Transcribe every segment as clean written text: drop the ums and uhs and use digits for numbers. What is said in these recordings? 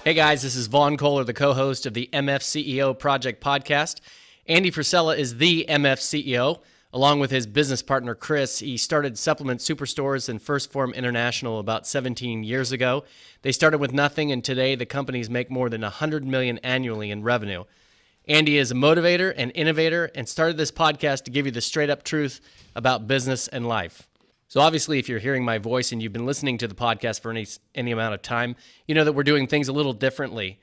Hey guys, this is Vaughn Kohler, the co-host of the MFCEO Project podcast. Andy Frisella is the MFCEO. Along with his business partner, Chris, he started Supplement Superstores and First Form International about 17 years ago. They started with nothing, and today the companies make more than $100 million annually in revenue. Andy is a motivator and innovator and started this podcast to give you the straight-up truth about business and life. So obviously, if you're hearing my voice and you've been listening to the podcast for any amount of time, you know that we're doing things a little differently.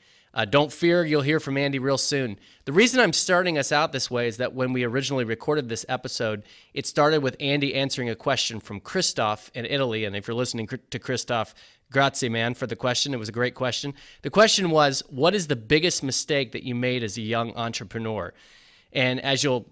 Don't fear, you'll hear from Andy real soon. The reason I'm starting us out this way is that when we originally recorded this episode, it started with Andy answering a question from Christoph in Italy. And if you're listening to Christoph, grazie, man, for the question. It was a great question. The question was, what is the biggest mistake that you made as a young entrepreneur? And as you'll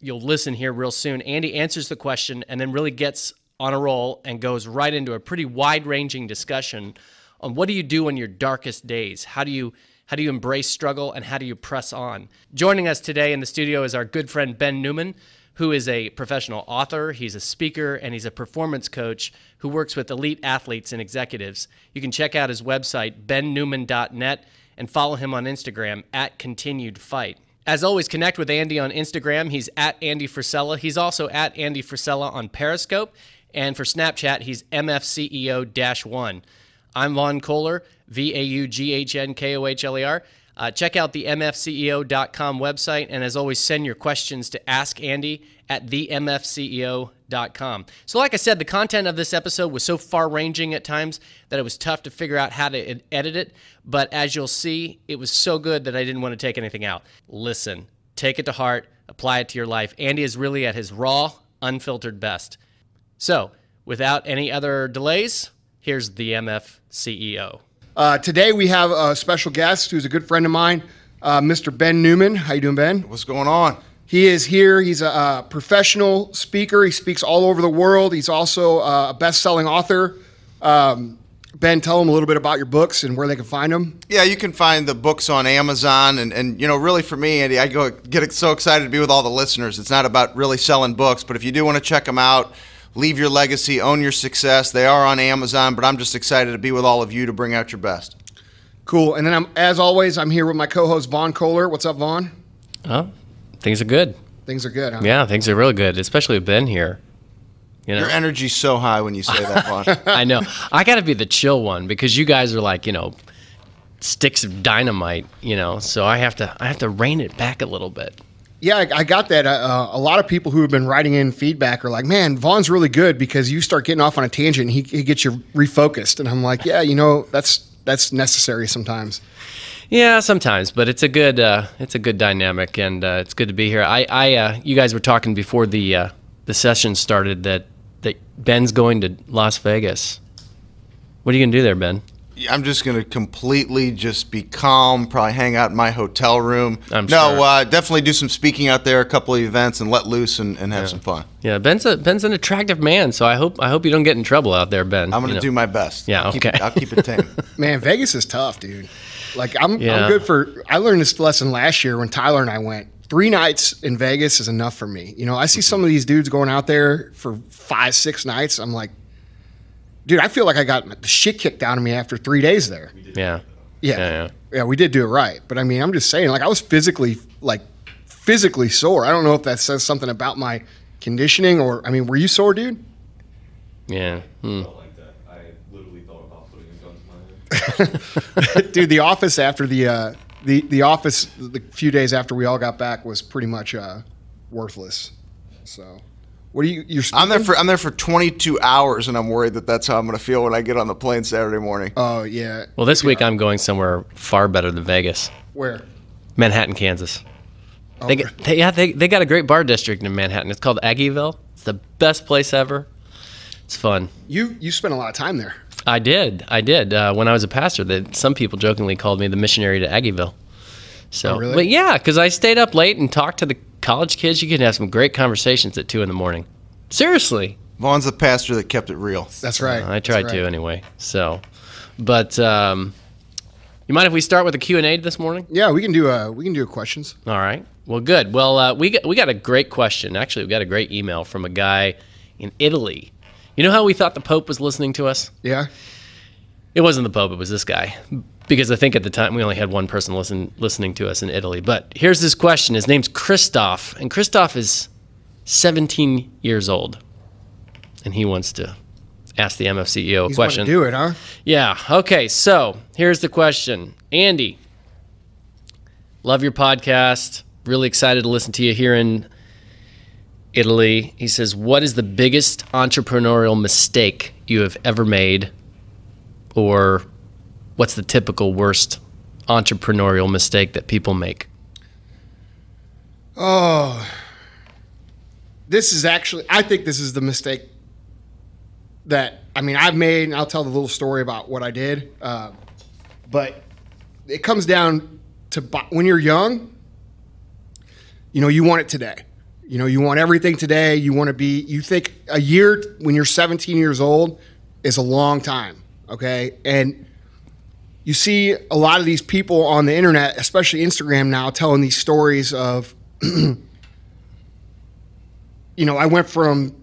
listen here real soon, Andy answers the question and then really gets on a roll and goes right into a pretty wide-ranging discussion on what do you do on your darkest days? How do you embrace struggle, and how do you press on? Joining us today in the studio is our good friend Ben Newman, who is a professional author, he's a speaker, and he's a performance coach who works with elite athletes and executives. You can check out his website, bennewman.net, and follow him on Instagram @ContinuedFight. As always, connect with Andy on Instagram. He's @Andy Frisella. He's also @Andy Frisella on Periscope. And for Snapchat, he's MFCEO-1. I'm Vaughn Kohler, VAUGHNKOHLER. Check out the MFCEO.com website, and as always, send your questions to Ask Andy at themfceo.com. So like I said, the content of this episode was so far-ranging at times that it was tough to figure out how to edit it, but as you'll see, it was so good that I didn't want to take anything out. Listen, take it to heart, apply it to your life. Andy is really at his raw, unfiltered best. So, without any other delays, here's the MFCEO. Today we have a special guest who's a good friend of mine, Mr. Ben Newman. How you doing, Ben? What's going on? He is here. He's a professional speaker. He speaks all over the world. He's also a best-selling author. Ben, tell them a little bit about your books and where they can find them. Yeah, you can find the books on Amazon, and you know, really for me, Andy, I get so excited to be with all the listeners. It's not about really selling books, but if you do want to check them out, Leave Your Legacy, Own Your Success. They are on Amazon, but I'm just excited to be with all of you to bring out your best. Cool. And then, as always, I'm here with my co-host, Vaughn Kohler. What's up, Vaughn? Oh, things are good. Things are good, huh? Yeah, things are really good, especially with Ben here. You know? Your energy's so high when you say that, Vaughn. I know. I got to be the chill one because you guys are like, sticks of dynamite, so I have to rein it back a little bit. Yeah, I got that. A lot of people who have been writing in feedback are like, man, Vaughn's really good because you start getting off on a tangent and he gets you refocused. And I'm like, yeah, that's necessary sometimes. Yeah, sometimes, but it's a good dynamic, and it's good to be here. You guys were talking before the session started that Ben's going to Las Vegas. What are you going to do there, Ben? I'm just going to completely just be calm, probably hang out in my hotel room. I'm sure. Definitely do some speaking out there, a couple of events, and let loose and have some fun. Yeah, Ben's an attractive man, so I hope you don't get in trouble out there, Ben. I'm going to do my best. Yeah, okay. I'll keep it tame. Man, Vegas is tough, dude. Like, I'm good for – I learned this lesson last year when Tyler and I went. 3 nights in Vegas is enough for me. I see some of these dudes going out there for 5-6 nights. I'm like, dude, I feel like I got the shit kicked out of me after 3 days there. Yeah. Yeah, we did do it right. But, I mean, I'm just saying, like, I was physically sore. I don't know if that says something about my conditioning or – I mean, were you sore, dude? Yeah. I felt like that. I literally thought about putting a gun to my head. Dude, the office after the office the few days after we all got back was pretty much worthless. So, what are you're speaking? I'm there for 22 hours, and I'm worried that's how I'm going to feel when I get on the plane Saturday morning. Oh yeah. Well, this week I'm going somewhere far better than Vegas. Where? Manhattan, Kansas. Oh, they got a great bar district in Manhattan. It's called Aggieville. It's the best place ever. It's fun. You spent a lot of time there. I did. When I was a pastor, some people jokingly called me the missionary to Aggieville. So, oh, really? But yeah, because I stayed up late and talked to the college kids. You could have some great conversations at 2 a.m. Seriously. Vaughn's the pastor that kept it real. That's right. I tried to anyway. So, but you mind if we start with a Q&A this morning? Yeah, we can do questions. All right. Well, good. Well, we got a great question. Actually, we got a great email from a guy in Italy. You know how we thought the Pope was listening to us? Yeah. It wasn't the Pope. It was this guy. because I think at the time we only had one person listening to us in Italy. But here's this question. His name's Christoph, and Christoph is 17 years old, and he wants to ask the MFCEO question. Do it, huh? Yeah. Okay. So here's the question. Andy, love your podcast. Really excited to listen to you here in Italy. He says, what is the biggest entrepreneurial mistake you have ever made? Or what's the typical worst entrepreneurial mistake that people make? Oh, I think this is the mistake that, I've made, and I'll tell the little story about what I did. But it comes down to when you're young, you want it today. You want everything today. You think a year when you're 17 years old is a long time, okay? And you see a lot of these people on the internet, especially Instagram now, telling these stories of, I went from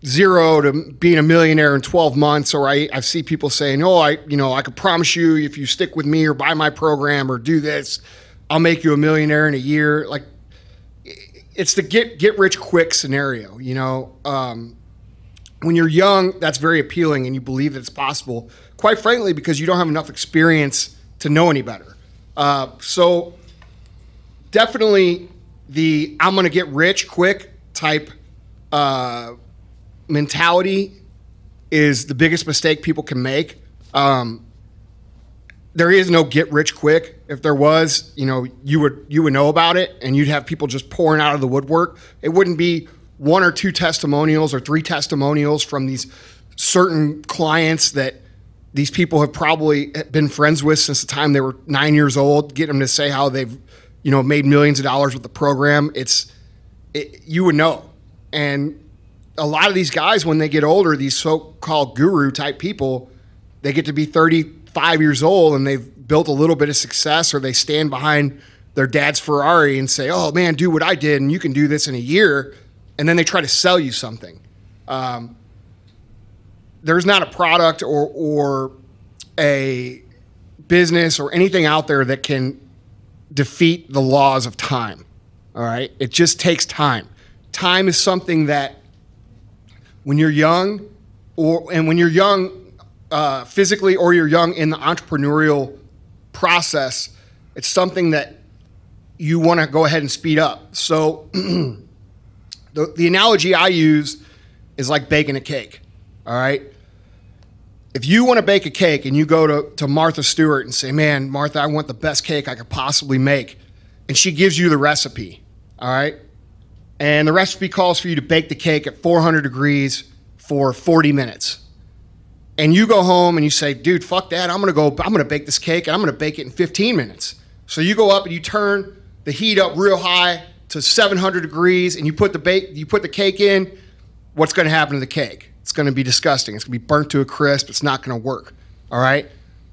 zero to being a millionaire in 12 months, or I see people saying, I could promise you if you stick with me or buy my program or do this, I'll make you a millionaire in a year. Like, it's the get rich quick scenario. When you're young, that's very appealing and you believe that it's possible, quite frankly, because you don't have enough experience to know any better. So definitely the I'm going to get rich quick type mentality is the biggest mistake people can make. There is no get rich quick. If there was, you would know about it, and you'd have people just pouring out of the woodwork. It wouldn't be 1 or 2 testimonials or 3 testimonials from these certain clients that these people have probably been friends with since the time they were 9 years old. Get them to say how they've, made millions of dollars with the program. You would know. And a lot of these guys, when they get older, these so-called guru type people, they get to be 35 years old and they've built a little bit of success, or they stand behind their dad's Ferrari and say, oh man, do what I did and you can do this in a year. And then they try to sell you something. There's not a product or a business or anything out there that can defeat the laws of time. All right. It just takes time. Time is something that when you're young physically, or you're young in the entrepreneurial process, it's something that you want to go ahead and speed up. So the analogy I use is like baking a cake. All right. If you want to bake a cake and you go to Martha Stewart and say, man, Martha, I want the best cake I could possibly make. And she gives you the recipe. All right. And the recipe calls for you to bake the cake at 400 degrees for 40 minutes. And you go home and you say, dude, fuck that. I'm going to bake this cake and I'm going to bake it in 15 minutes. So you go up and you turn the heat up real high to 700 degrees and you put the cake in. What's going to happen to the cake? It's going to be disgusting. It's going to be burnt to a crisp. It's not going to work. All right.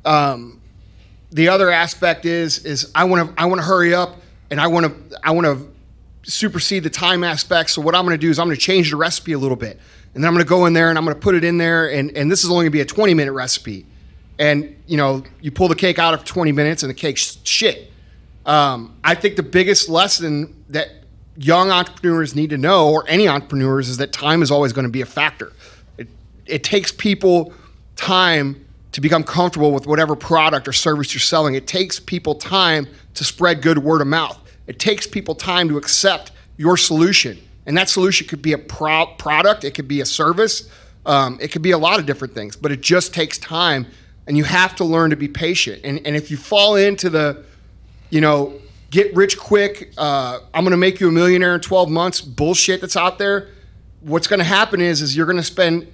The other aspect is I want to hurry up and I want to supersede the time aspect. So what I'm going to do is I'm going to change the recipe a little bit. And then I'm going to go in there and I'm going to put it in there. And this is only going to be a 20-minute recipe. And, you pull the cake out after 20 minutes and the cake's shit. I think the biggest lesson that young entrepreneurs need to know, or any entrepreneurs, is that time is always going to be a factor. It takes people time to become comfortable with whatever product or service you're selling. It takes people time to spread good word of mouth. It takes people time to accept your solution. And that solution could be a product, it could be a service, it could be a lot of different things, but it just takes time, and you have to learn to be patient. And if you fall into the, get rich quick, I'm going to make you a millionaire in 12 months bullshit that's out there, what's going to happen is you're going to spend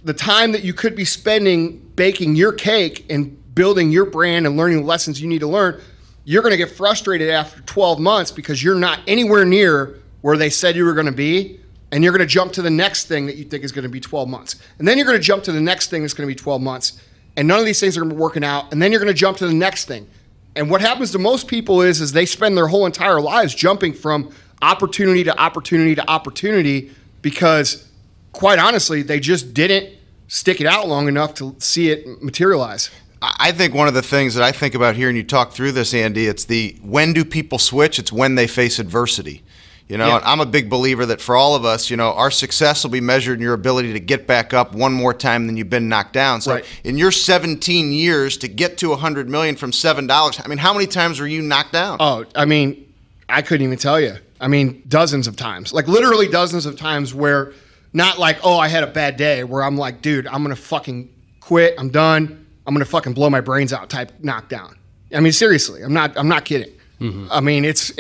the time that you could be spending baking your cake and building your brand and learning the lessons you need to learn. You're going to get frustrated after 12 months because you're not anywhere near where they said you were going to be, and you're going to jump to the next thing that you think is going to be 12 months. And then you're going to jump to the next thing that's going to be 12 months, and none of these things are going to be working out, and then you're going to jump to the next thing. And what happens to most people is they spend their whole entire lives jumping from opportunity to opportunity to opportunity because, quite honestly, they just didn't stick it out long enough to see it materialize. I think one of the things that I think about here, and you talk through this, Andy, it's the when do people switch? It's when they face adversity. You know, and I'm a big believer that for all of us, you know, our success will be measured in your ability to get back up one more time than you've been knocked down. So in your 17 years to get to $100 million from $7, I mean, how many times were you knocked down? Oh, I mean, I couldn't even tell you. I mean, dozens of times, like literally dozens of times where not like, oh, I had a bad day, where I'm like, dude, I'm going to fucking quit. I'm done. I'm going to fucking blow my brains out type knockdown. I mean, seriously, I'm not kidding. Mm-hmm. I mean, it's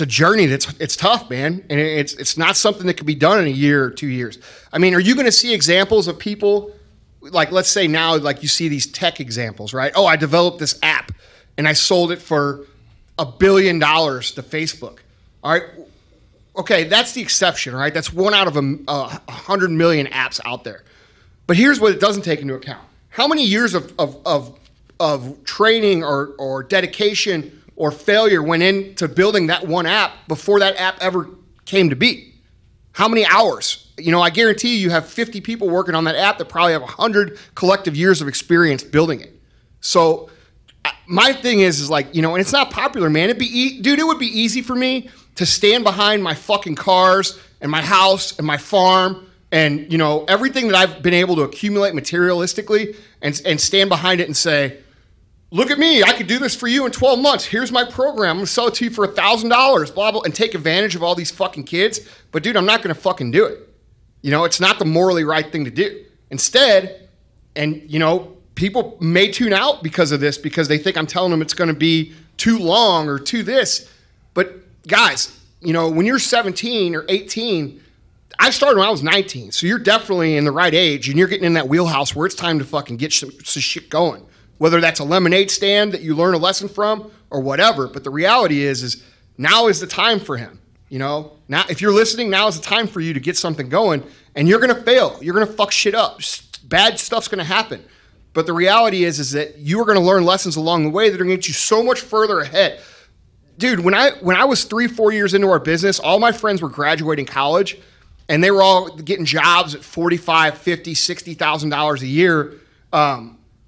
a journey it's tough, man. And it's not something that can be done in a year or 2 years. I mean, are you going to see examples of people like, let's say now, like you see these tech examples, right? Oh, I developed this app and I sold it for $1 billion to Facebook. All right. Okay. That's the exception, right? That's one out of 100 million apps out there. But here's what it doesn't take into account. How many years of training or dedication or failure went into building that one app before that app ever came to be? How many hours? You know, I guarantee you have 50 people working on that app that probably have 100 collective years of experience building it. So my thing is like, you know, and it's not popular, man. Dude, it would be easy for me to stand behind my fucking cars and my house and my farm and, you know, everything that I've been able to accumulate materialistically and stand behind it and say, look at me, I could do this for you in 12 months. Here's my program. I'm going to sell it to you for $1,000, blah, blah, and take advantage of all these fucking kids. But, dude, I'm not going to fucking do it. You know, it's not the morally right thing to do. Instead, and, you know, people may tune out because of this because they think I'm telling them it's going to be too long or too this. But, guys, you know, when you're 17 or 18, I started when I was 19. So you're definitely in the right age, and you're getting in that wheelhouse where it's time to fucking get some shit going. Whether that's a lemonade stand that you learn a lesson from or whatever. But the reality is now is the time for him. You know, now if you're listening, now is the time for you to get something going, and you're going to fail. You're going to fuck shit up. Bad stuff's going to happen. But the reality is that you are going to learn lessons along the way that are going to get you so much further ahead. Dude, when I was 3-4 years into our business, all my friends were graduating college, and they were all getting jobs at $45,000, $50,000, $60,000 a year.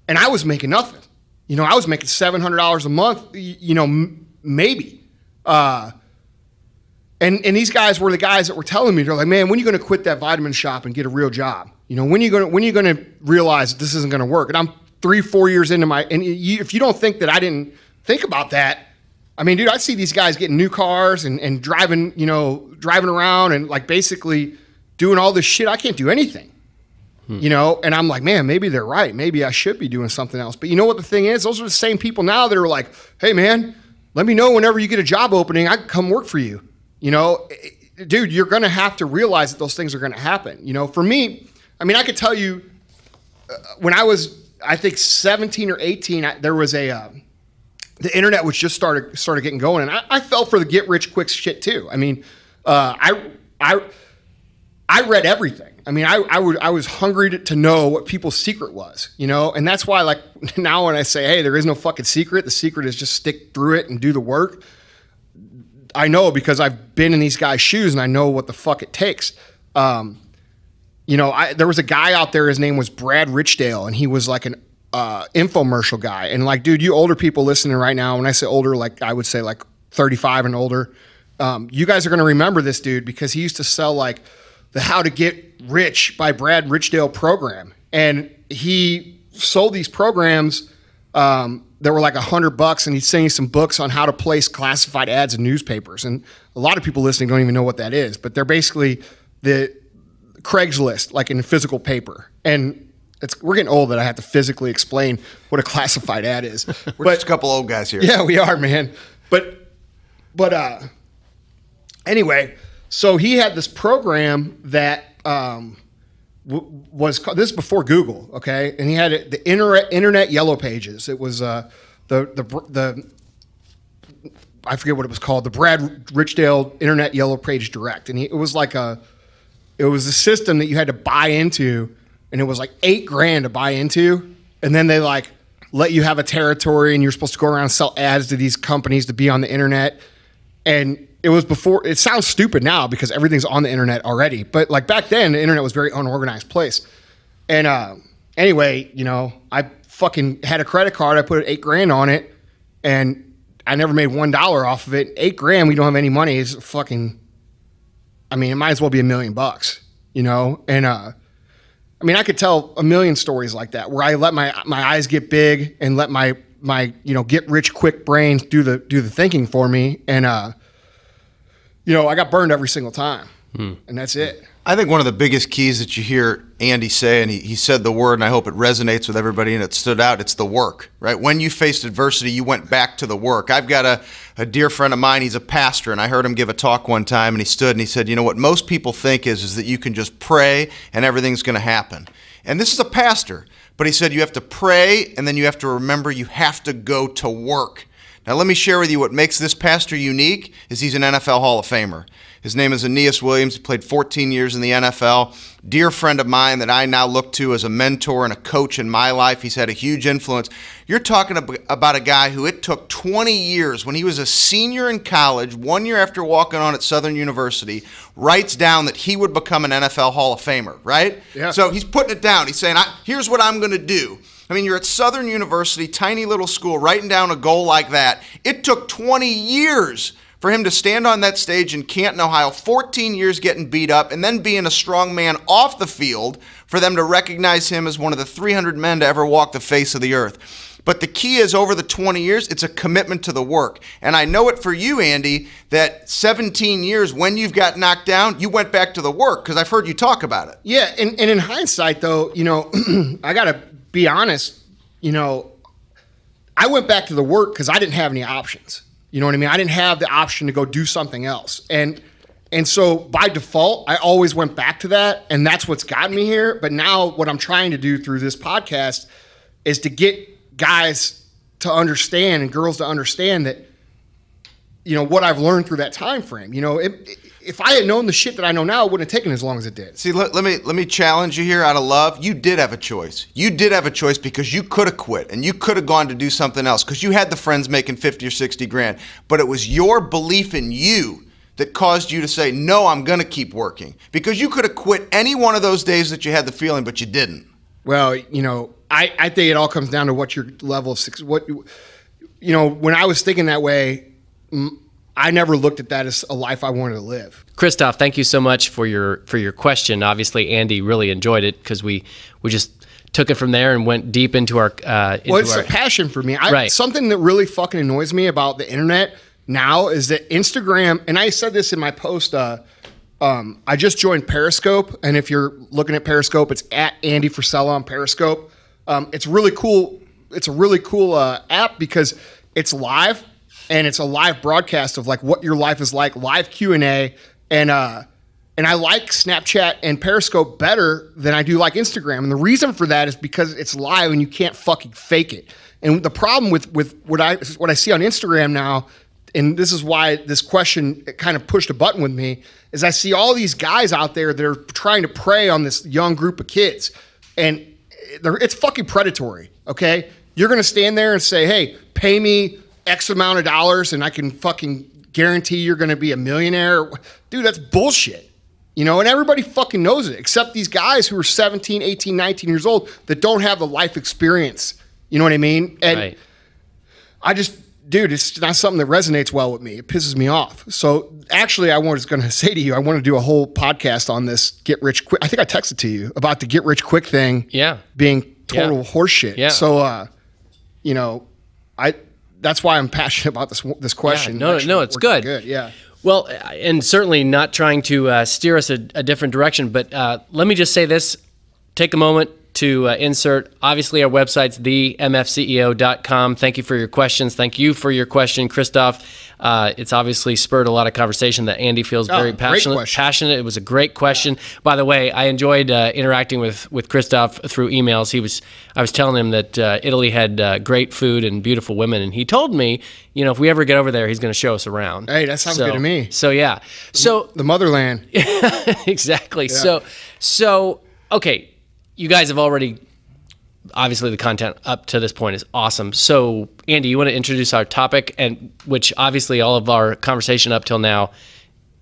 And I was making nothing. You know, I was making $700 a month, you know, maybe. And these guys were the guys that were telling me, they're like, man, when are you going to quit that vitamin shop and get a real job? You know, when are you going to realize that this isn't going to work? And I'm 3-4 years into if you don't think that I didn't think about that, I mean, dude, I see these guys getting new cars and driving around and like basically doing all this shit. I can't do anything. You know, and I'm like, man, maybe they're right. Maybe I should be doing something else. But you know what the thing is? Those are the same people now that are like, hey, man, let me know whenever you get a job opening. I can come work for you. You know, dude, you're going to have to realize that those things are going to happen. You know, for me, I mean, I could tell you when I was, I think 17 or 18, there was the internet was just started getting going. And I fell for the get rich quick shit too. I mean, I read everything. I mean, I was hungry to know what people's secret was, you know? And that's why, like, now when I say, hey, there is no fucking secret, the secret is just stick through it and do the work. I know because I've been in these guys' shoes and I know what the fuck it takes. You know, there was a guy out there, his name was Brad Richdale, and he was like an infomercial guy. And like, dude, you older people listening right now, when I say older, like I would say like 35 and older, you guys are going to remember this dude because he used to sell like the How to Get Rich by Brad Richdale program. And he sold these programs that were like $100, and he's selling some books on how to place classified ads in newspapers. And a lot of people listening don't even know what that is, but they're basically the Craigslist, like in physical paper. And we're getting old that I have to physically explain what a classified ad is. We're just a couple old guys here. Yeah, we are, man. But anyway, so he had this program that was called, this is before Google, okay? And he had the internet yellow pages. It was the I forget what it was called, the Brad Richdale Internet Yellow Page Direct. And it was a system that you had to buy into, and it was like $8,000 to buy into. And then they like let you have a territory, and you're supposed to go around and sell ads to these companies to be on the internet. And it was before, it sounds stupid now because everything's on the internet already. But like back then, the internet was a very unorganized place. And anyway, I fucking had a credit card. I put $8,000 on it, and I never made $1 off of it. $8,000, we don't have any money. Is fucking. I mean, it might as well be $1 million, And I could tell a million stories like that where I let my eyes get big and let my get rich quick brain do the thinking for me, and I got burned every single time, and that's it. I think one of the biggest keys that you hear Andy say, and he said the word, and I hope it resonates with everybody and it stood out, it's the work, right? When you faced adversity, you went back to the work. I've got a dear friend of mine, he's a pastor, and I heard him give a talk one time, and he stood and he said, what most people think is that you can just pray and everything's going to happen. And this is a pastor, but he said you have to pray, and then you have to remember you have to go to work. Now, let me share with you what makes this pastor unique is he's an NFL Hall of Famer. His name is Aeneas Williams. He played 14 years in the NFL. Dear friend of mine that I now look to as a mentor and a coach in my life. He's had a huge influence. You're talking about a guy who it took 20 years when he was a senior in college, 1 year after walking on at Southern University, writes down that he would become an NFL Hall of Famer, right? Yeah. So he's putting it down. He's saying, here's what I'm going to do. I mean, you're at Southern University, tiny little school, writing down a goal like that. It took 20 years for him to stand on that stage in Canton, Ohio, 14 years getting beat up, and then being a strong man off the field for them to recognize him as one of the 300 men to ever walk the face of the earth. But the key is over the 20 years, it's a commitment to the work. And I know it for you, Andy, that 17 years when you've got knocked down, you went back to the work because I've heard you talk about it. Yeah, and in hindsight, though, I got to be honest, I went back to the work because I didn't have any options. You know what I mean? I didn't have the option to go do something else. And so by default, I always went back to that, and that's what's gotten me here. But now what I'm trying to do through this podcast is to get guys to understand and girls to understand that, what I've learned through that time frame. If I had known the shit that I know now, it wouldn't have taken as long as it did. See, let me challenge you here out of love. You did have a choice. You did have a choice because you could have quit and you could have gone to do something else because you had the friends making 50 or 60 grand. But it was your belief in you that caused you to say, no, I'm going to keep working. Because you could have quit any one of those days that you had the feeling, but you didn't. Well, I think it all comes down to what your level of success. When I was thinking that way, I never looked at that as a life I wanted to live. Christoph, thank you so much for your question. Obviously, Andy really enjoyed it because we just took it from there and went deep into our. It's a passion for me. Right. Something that really fucking annoys me about the internet now is that Instagram, and I said this in my post. I just joined Periscope, and if you're looking at Periscope, it's at Andy Frisella on Periscope. It's really cool. It's a really cool app because it's live. And it's a live broadcast of like what your life is like, live Q&A, and I like Snapchat and Periscope better than I do like Instagram. And the reason for that is because it's live and you can't fucking fake it. And the problem with what I see on Instagram now, and this is why this question kind of pushed a button with me, is I see all these guys out there that are trying to prey on this young group of kids, and it's fucking predatory. Okay, you're gonna stand there and say, "Hey, pay me X amount of dollars and I can fucking guarantee you're going to be a millionaire." Dude, that's bullshit. And everybody fucking knows it, except these guys who are 17, 18, 19 years old that don't have the life experience. You know what I mean? And right. It's not something that resonates well with me. It pisses me off. So actually, I was going to say to you, I want to do a whole podcast on this get rich quick. I think I texted to you about the get rich quick thing being total horseshit. Yeah. So, that's why I'm passionate about this question. Yeah, no, it's good. Good, yeah. Well, and certainly not trying to steer us a different direction, but let me just say this. Take a moment to insert. Obviously, our website's themfceo.com. Thank you for your questions. Thank you for your question, Christoph. It's obviously spurred a lot of conversation that Andy feels very passionate. It was a great question. Yeah. By the way, I enjoyed interacting with Christoph through emails. I was telling him that Italy had great food and beautiful women, and he told me, if we ever get over there, he's going to show us around. Hey, that sounds good to me. So yeah, the motherland. Exactly. Yeah. So okay. You guys have already, obviously the content up to this point is awesome. So Andy, you want to introduce our topic, and which obviously all of our conversation up till now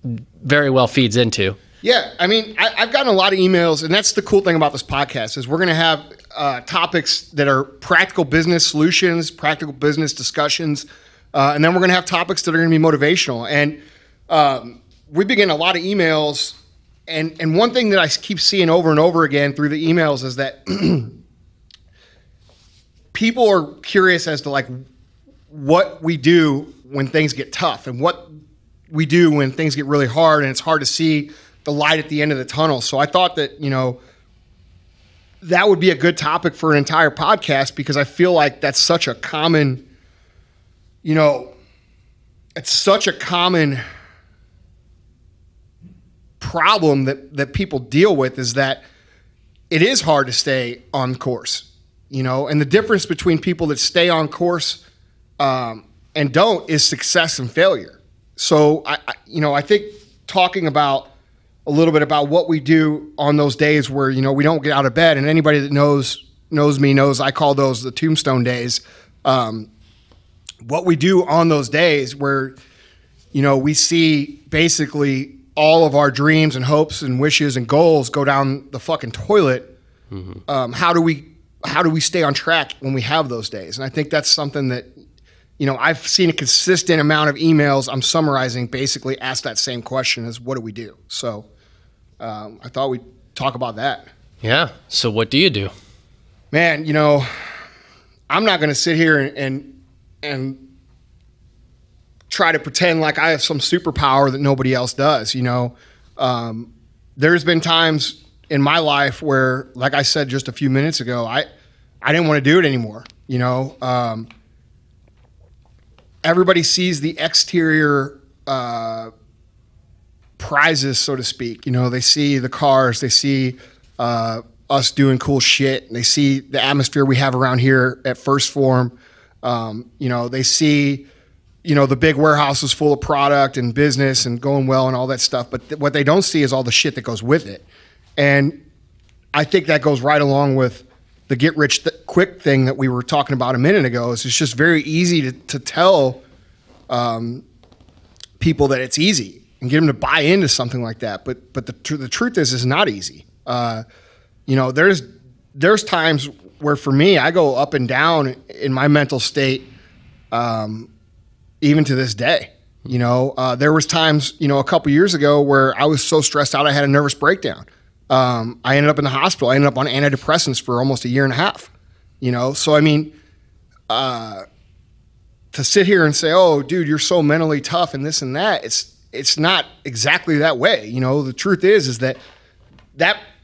very well feeds into. Yeah, I mean, I've gotten a lot of emails, and that's the cool thing about this podcast is we're going to have topics that are practical business solutions, practical business discussions, and then we're going to have topics that are going to be motivational. And we begin a lot of emails, and one thing that I keep seeing over and over again through the emails is that people are curious as to like what we do when things get tough and what we do when things get really hard and it's hard to see the light at the end of the tunnel. So I thought that, that would be a good topic for an entire podcast, because I feel like that's such a common, it's such a common problem that people deal with, is that it is hard to stay on course, and the difference between people that stay on course and don't is success and failure. So I think talking about a little bit about what we do on those days where, we don't get out of bed, and anybody that knows me knows I call those the tombstone days. What we do on those days where, we see basically all of our dreams and hopes and wishes and goals go down the fucking toilet. Mm-hmm. How do we stay on track when we have those days? And I think that's something that, I've seen a consistent amount of emails I'm summarizing basically ask that same question, is what do we do? So I thought we'd talk about that. Yeah. So what do you do? Man, I'm not going to sit here and try to pretend like I have some superpower that nobody else does. There's been times in my life where, like I said just a few minutes ago, I didn't want to do it anymore. Everybody sees the exterior prizes, so to speak. They see the cars, they see us doing cool shit, and they see the atmosphere we have around here at First Form. They see, the big warehouses full of product and business and going well and all that stuff. But what they don't see is all the shit that goes with it. And I think that goes right along with the get rich quick thing that we were talking about a minute ago. It's just very easy to tell people that it's easy and get them to buy into something like that. But the truth is, it's not easy. There's times where for me, I go up and down in my mental state, even to this day. There was times, a couple years ago where I was so stressed out, I had a nervous breakdown. I ended up in the hospital. I ended up on antidepressants for almost a year and a half. So I mean, to sit here and say, "Oh, dude, you're so mentally tough and this and that," it's not exactly that way. The truth is that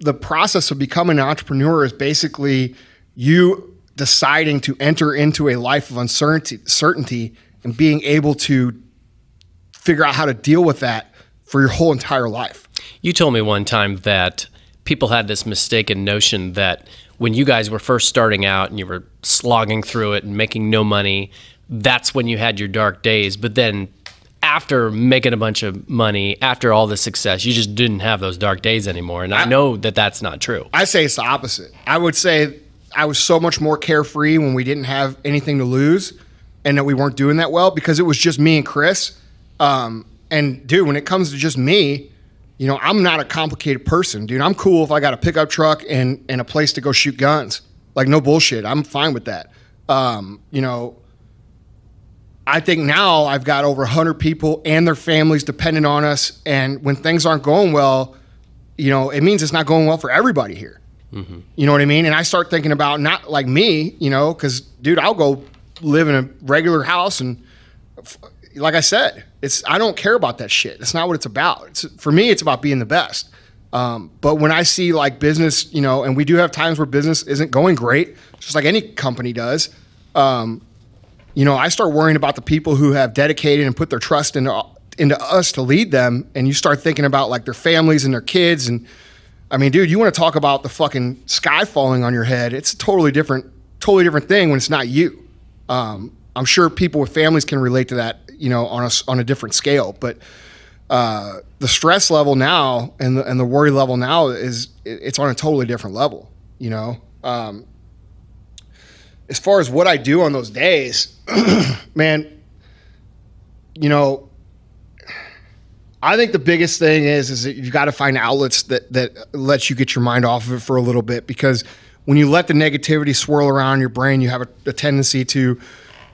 the process of becoming an entrepreneur is basically you deciding to enter into a life of uncertainty and being able to figure out how to deal with that for your whole entire life. You told me one time that people had this mistaken notion that when you guys were first starting out and you were slogging through it and making no money, that's when you had your dark days. But then after making a bunch of money, after all the success, you just didn't have those dark days anymore. And I know that that's not true. I say it's the opposite. I would say I was so much more carefree when we didn't have anything to lose and that we weren't doing that well, because it was just me and Chris. And dude, when it comes to just me, I'm not a complicated person, dude. I'm cool if I got a pickup truck and a place to go shoot guns. Like, no bullshit. I'm fine with that. I think now I've got over 100 people and their families dependent on us. And when things aren't going well, it means it's not going well for everybody here. Mm-hmm. You know what I mean? And I start thinking about not like me, because, dude, I'll go live in a regular house. And like I said, I don't care about that shit. That's not what it's about. For me, it's about being the best. But when I see like business, and we do have times where business isn't going great, just like any company does, I start worrying about the people who have dedicated and put their trust into us to lead them. And you start thinking about like their families and their kids. And I mean, dude, you want to talk about the fucking sky falling on your head. It's a totally different thing when it's not you. I'm sure people with families can relate to that, on a different scale. But the stress level now and the worry level now it's on a totally different level. As far as what I do on those days, man, I think the biggest thing is that you've got to find outlets that lets you get your mind off of it for a little bit, because when you let the negativity swirl around your brain, you have a tendency to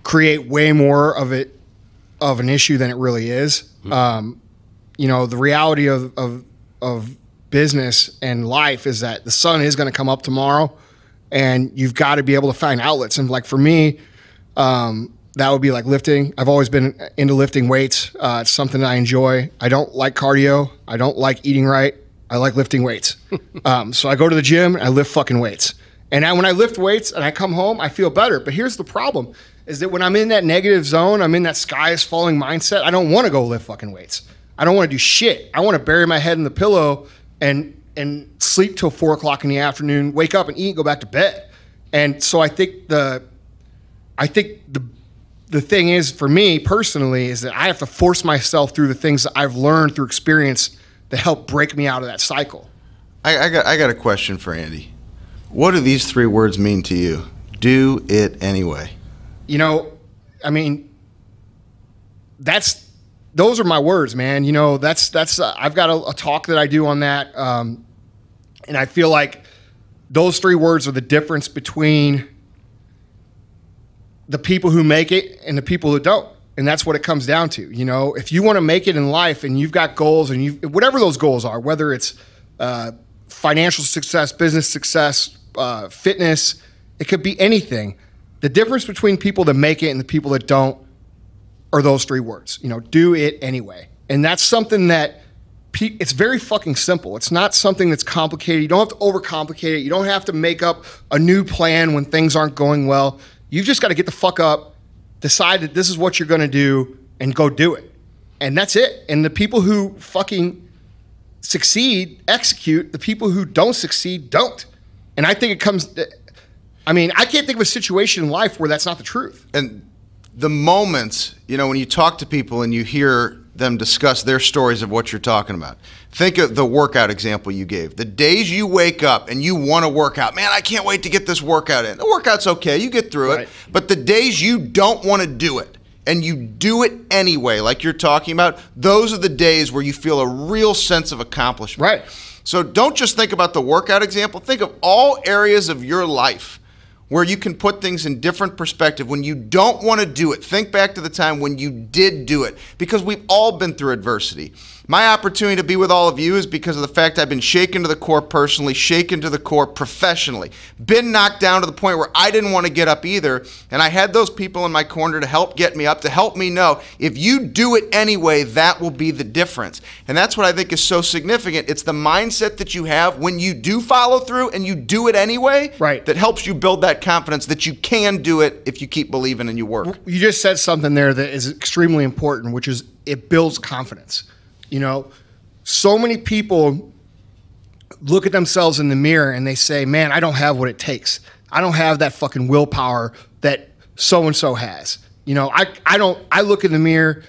create way more of an issue than it really is. You know, the reality of business and life is that the sun is going to come up tomorrow, and you've got to be able to find outlets. And like for me, that would be like lifting. I've always been into lifting weights. It's something that I enjoy. I don't like cardio. I don't like eating right. I like lifting weights. So I go to the gym and I lift fucking weights. And when I lift weights and I come home, I feel better. But here's the problem, is that when I'm in that negative zone, I'm in that sky is falling mindset, I don't want to go lift fucking weights. I don't want to do shit. I want to bury my head in the pillow and sleep till 4 o'clock in the afternoon, wake up and eat, go back to bed. And so I think the thing is, for me personally, is that I have to force myself through the things that I've learned through experience that help break me out of that cycle. I got a question for Andy. What do these 3 words mean to you? Do it anyway. You know, I mean, those are my words, man. You know, I've got a talk that I do on that. And I feel like those 3 words are the difference between the people who make it and the people who don't. And that's what it comes down to. You know, if you want to make it in life and you've got goals and whatever those goals are, whether it's financial success, business success, fitness, it could be anything. The difference between people that make it and the people that don't are those 3 words. You know, do it anyway. And that's something that it's very fucking simple. It's not something that's complicated. You don't have to overcomplicate it. You don't have to make up a new plan when things aren't going well. You've just got to get the fuck up, decide that this is what you're going to do, and go do it. And that's it. And the people who fucking succeed, execute. The people who don't succeed, don't. And I think I can't think of a situation in life where that's not the truth. And the moments, you know, when you talk to people and you hear them discuss their stories of what you're talking about. Think of the workout example you gave. The days you wake up and you want to work out, man, I can't wait to get this workout in. The workout's okay, you get through it. But the days you don't want to do it and you do it anyway, like you're talking about, those are the days where you feel a real sense of accomplishment. Right. So don't just think about the workout example. Think of all areas of your life where you can put things in different perspective. When you don't want to do it, think back to the time when you did do it, because we've all been through adversity. My opportunity to be with all of you is because of the fact I've been shaken to the core personally, shaken to the core professionally, been knocked down to the point where I didn't want to get up either, and I had those people in my corner to help get me up, to help me know if you do it anyway, that will be the difference. And that's what I think is so significant. It's the mindset that you have when you do follow through and you do it anyway, right, that helps you build that confidence that you can do it if you keep believing and you work. You just said something there that is extremely important, which is it builds confidence. You know, so many people look at themselves in the mirror and they say, man, I don't have what it takes. I don't have that fucking willpower that so-and-so has. You know, I look in the mirror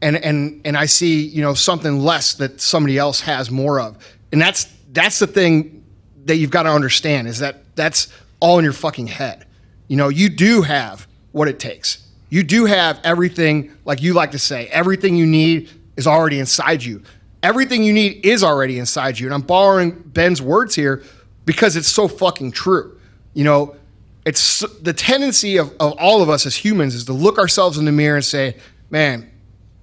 and I see, you know, something less that somebody else has more of. And that's the thing that you've got to understand, is that that's all in your fucking head. You know, you do have what it takes. You do have everything, like you like to say, everything you need is already inside you. Everything you need is already inside you. And I'm borrowing Ben's words here because it's so fucking true. You know, it's the tendency of all of us as humans is to look ourselves in the mirror and say, man,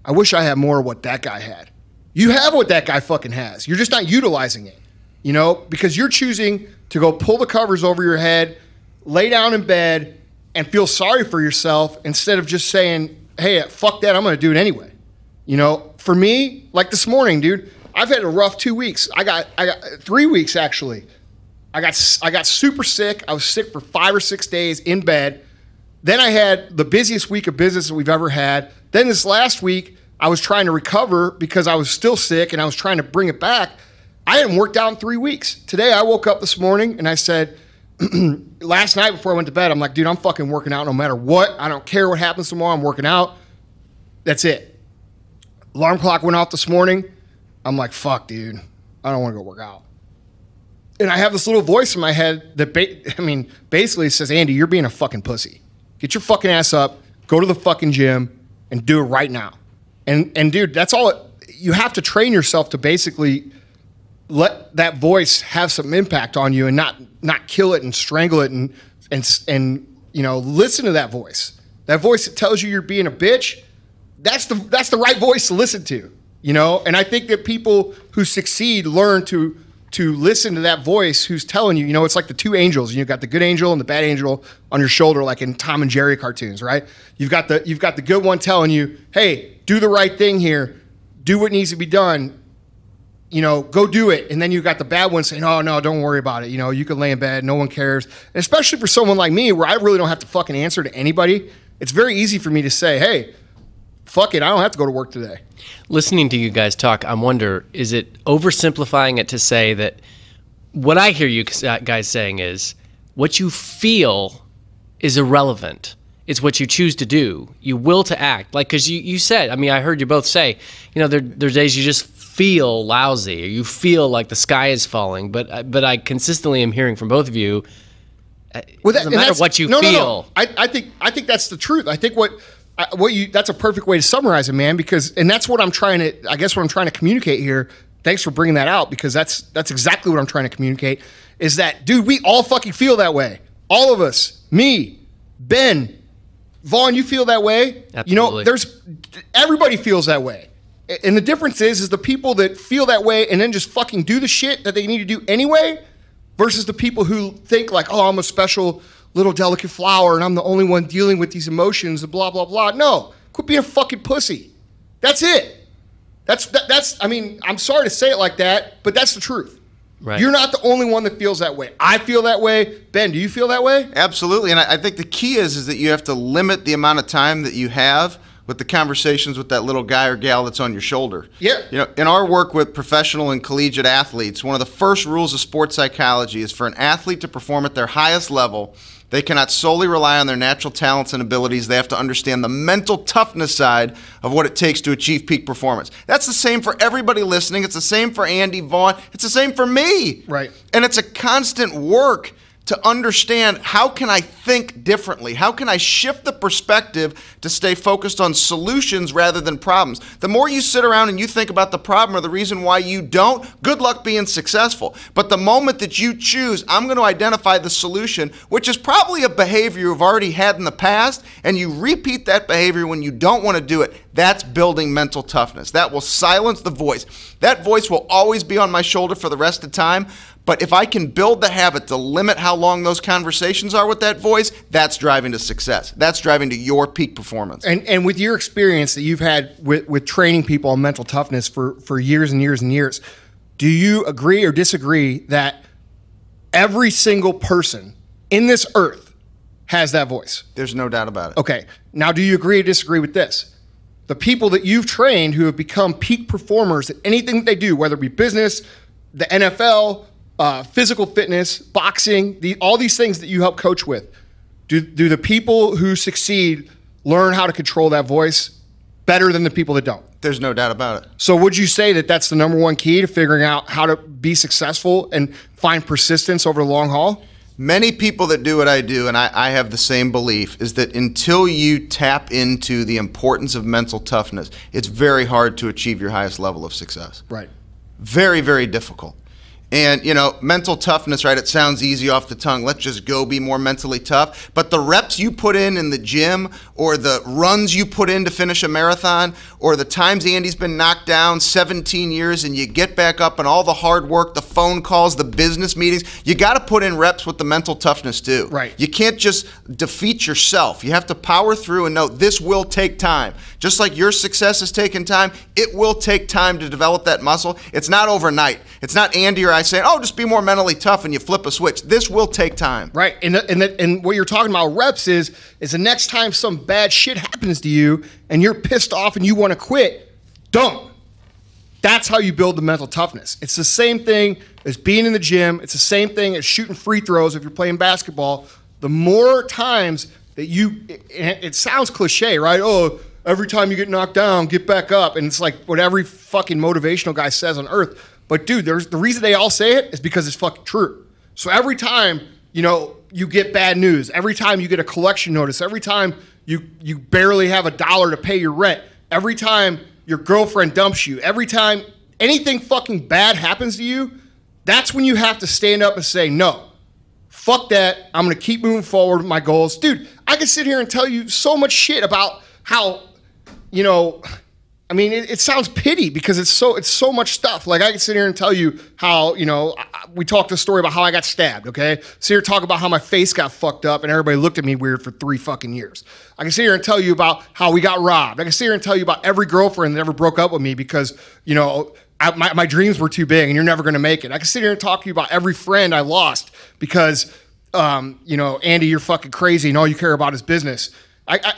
I wish I had more of what that guy had. You have what that guy fucking has. You're just not utilizing it, you know, because you're choosing to go pull the covers over your head, lay down in bed, and feel sorry for yourself instead of just saying, hey, fuck that, I'm going to do it anyway. You know, for me, like this morning, dude, I've had a rough 2 weeks. I got 3 weeks, actually. I got super sick. I was sick for 5 or 6 days in bed. Then I had the busiest week of business that we've ever had. Then this last week, I was trying to recover because I was still sick and I was trying to bring it back. I hadn't worked out in 3 weeks. Today, I woke up this morning and I said, last night before I went to bed, I'm like, dude, I'm fucking working out no matter what. I don't care what happens tomorrow. I'm working out. That's it. Alarm clock went off this morning. I'm like, fuck, dude. I don't want to go work out. And I have this little voice in my head that, basically says, Andy, you're being a fucking pussy. Get your fucking ass up, go to the fucking gym, and do it right now. And dude, that's all. You have to train yourself to basically let that voice have some impact on you and not kill it and strangle it and listen to that voice. That voice that tells you you're being a bitch, that's the right voice to listen to, And I think that people who succeed learn to listen to that voice who's telling you, it's like the two angels. You've got the good angel and the bad angel on your shoulder, like in Tom and Jerry cartoons, right? You've got the good one telling you, hey, do the right thing here, do what needs to be done, go do it. And then you've got the bad one saying, oh no, don't worry about it. You can lay in bed, no one cares. And especially for someone like me, where I really don't have to fucking answer to anybody, it's very easy for me to say, hey, fuck it, I don't have to go to work today. Listening to you guys talk, I wonder, is it oversimplifying it to say that what I hear you guys saying is what you feel is irrelevant. It's what you choose to do. You will to act. Like, because you said, I heard you both say, there's days you just feel lousy or you feel like the sky is falling. But I consistently am hearing from both of you, it doesn't matter what you feel. No. I think that's the truth. I think that's a perfect way to summarize it, man, and that's what I'm trying to communicate here. Thanks for bringing that out, because that's exactly what I'm trying to communicate, is that, dude, we all fucking feel that way. All of us, me, Ben, Vaughn, you feel that way. Absolutely. Everybody feels that way. And the difference is the people that feel that way and then just fucking do the shit that they need to do anyway, versus the people who think like, oh, I'm a special little delicate flower and I'm the only one dealing with these emotions and blah, blah, blah. No, quit being a fucking pussy. That's it. I'm sorry to say it like that, but that's the truth. Right. You're not the only one that feels that way. I feel that way. Ben, do you feel that way? Absolutely. And I think the key is that you have to limit the amount of time that you have with the conversations with that little guy or gal that's on your shoulder. Yeah. In our work with professional and collegiate athletes, one of the first rules of sports psychology is for an athlete to perform at their highest level, they cannot solely rely on their natural talents and abilities. They have to understand the mental toughness side of what it takes to achieve peak performance. That's the same for everybody listening. It's the same for Andy, Vaughn. It's the same for me. Right. And it's a constant work to understand, how can I think differently? How can I shift the perspective to stay focused on solutions rather than problems? The more you sit around and you think about the problem or the reason why you don't, good luck being successful. But the moment that you choose, I'm going to identify the solution, which is probably a behavior you've already had in the past, and you repeat that behavior when you don't want to do it, that's building mental toughness. That will silence the voice. That voice will always be on my shoulder for the rest of the time. But if I can build the habit to limit how long those conversations are with that voice, that's driving to success. That's driving to your peak performance. And with your experience that you've had with training people on mental toughness for years and years and years, do you agree or disagree that every single person in this earth has that voice? There's no doubt about it. Okay. Now, do you agree or disagree with this? The people that you've trained who have become peak performers at anything that they do, whether it be business, the NFL, physical fitness, boxing, all these things that you help coach with, do the people who succeed learn how to control that voice better than the people that don't? There's no doubt about it. So would you say that that's the number one key to figuring out how to be successful and find persistence over the long haul? Many people that do what I do, and I have the same belief, is that until you tap into the importance of mental toughness, it's very hard to achieve your highest level of success. Right. Very, very difficult. And, mental toughness, right, it sounds easy off the tongue. Let's just go be more mentally tough. But the reps you put in the gym, or the runs you put in to finish a marathon, or the times Andy's been knocked down 17 years and you get back up, and all the hard work, the phone calls, the business meetings, you got to put in reps with the mental toughness too. Right. You can't just defeat yourself. You have to power through and know this will take time. Just like your success has taken time, it will take time to develop that muscle. It's not overnight. It's not Andy or I saying, oh, just be more mentally tough and you flip a switch. This will take time. Right. And what you're talking about reps is the next time some bad shit happens to you and you're pissed off and you want to quit, don't. That's how you build the mental toughness. It's the same thing as being in the gym. It's the same thing as shooting free throws if you're playing basketball. The more times that it sounds cliche, right? Oh, every time you get knocked down, get back up. And it's like what every fucking motivational guy says on earth. But dude, the reason they all say it is because it's fucking true. So every time, you get bad news, every time you get a collection notice, every time you barely have $1 to pay your rent, every time your girlfriend dumps you, every time anything fucking bad happens to you, That's when you have to stand up and say, no, fuck that. I'm going to keep moving forward with my goals. Dude, I could sit here and tell you so much shit about how, you know, I mean, it sounds pity because it's so much stuff. Like I can sit here and tell you how, you know, we talked a story about how I got stabbed, okay? Sit here and talk about how my face got fucked up and everybody looked at me weird for 3 fucking years. I can sit here and tell you about how we got robbed. I can sit here and tell you about every girlfriend that ever broke up with me because, you know, my dreams were too big and you're never going to make it. I can sit here and talk to you about every friend I lost because, you know, Andy, you're fucking crazy and all you care about is business.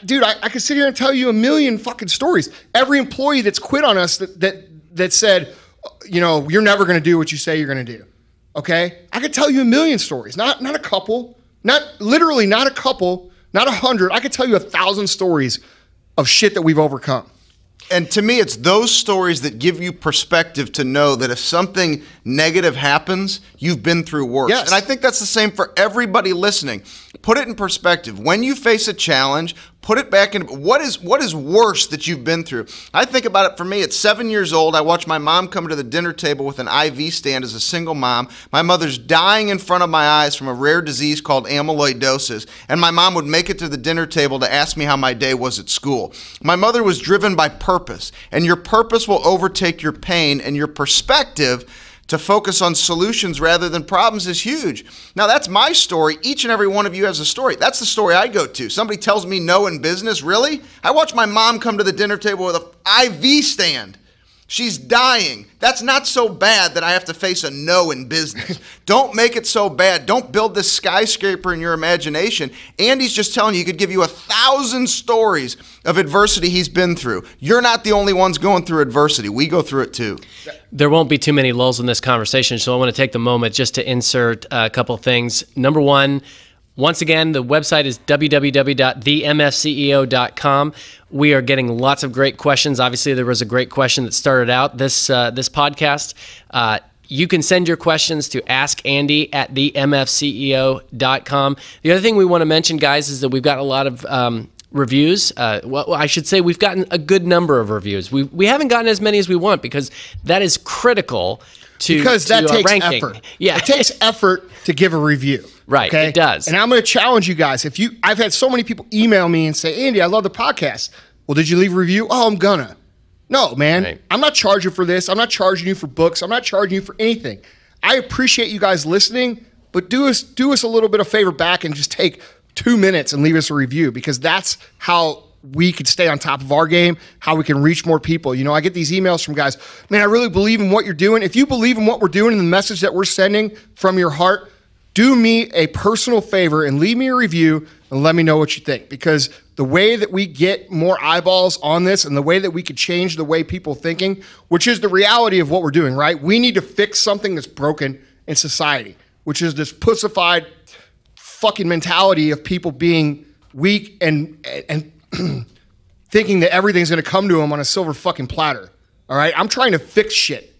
Dude, I could sit here and tell you a million fucking stories. Every employee that's quit on us that said, you know, you're never going to do what you say you're going to do. Okay? I could tell you a million stories, not a couple, not a couple, not 100. I could tell you 1,000 stories of shit that we've overcome. And to me, it's those stories that give you perspective to know that if something negative happens, you've been through worse. Yes. And I think that's the same for everybody listening. Put it in perspective. When you face a challenge, put it back in. What is worse that you've been through? I think about it for me. At 7 years old, I watched my mom come to the dinner table with an IV stand as a single mom. My mother's dying in front of my eyes from a rare disease called amyloidosis. And my mom would make it to the dinner table to ask me how my day was at school. My mother was driven by purpose. And your purpose will overtake your pain, and your perspective to focus on solutions rather than problems is huge. Now, that's my story. Each and every one of you has a story. That's the story I go to. Somebody tells me no in business. Really? I watch my mom come to the dinner table with an IV stand. She's dying. That's not so bad that I have to face a no in business. Don't make it so bad. Don't build this skyscraper in your imagination. Andy's just telling you, he could give you 1,000 stories of adversity he's been through. You're not the only ones going through adversity. We go through it too. There won't be too many lulls in this conversation, so I want to take the moment just to insert a couple things. Number one, once again, the website is www.themfceo.com. We are getting lots of great questions. Obviously, there was a great question that started out this podcast. You can send your questions to askandy@themfceo.com. The other thing we want to mention, guys, is that we've got a lot of reviews. Well, I should say we've gotten a good number of reviews. We haven't gotten as many as we want because that is critical because that takes ranking. effort. Yeah, it takes effort to give a review. Right, okay? It does. And I'm going to challenge you guys. I've had so many people email me and say, Andy, I love the podcast. Well, did you leave a review? Oh, I'm gonna. No, man. Right. I'm not charging for this. I'm not charging you for books. I'm not charging you for anything. I appreciate you guys listening, but do us a little bit of favor back and just take 2 minutes and leave us a review, because that's how we could stay on top of our game, how we can reach more people. You know, I get these emails from guys, man, I really believe in what you're doing. If you believe in what we're doing and the message that we're sending from your heart, do me a personal favor and leave me a review and let me know what you think, because the way that we get more eyeballs on this and the way that we could change the way people thinking, which is the reality of what we're doing, right? We need to fix something that's broken in society, which is this pussified fucking mentality of people being weak and thinking that everything's going to come to them on a silver fucking platter. All right? I'm trying to fix shit.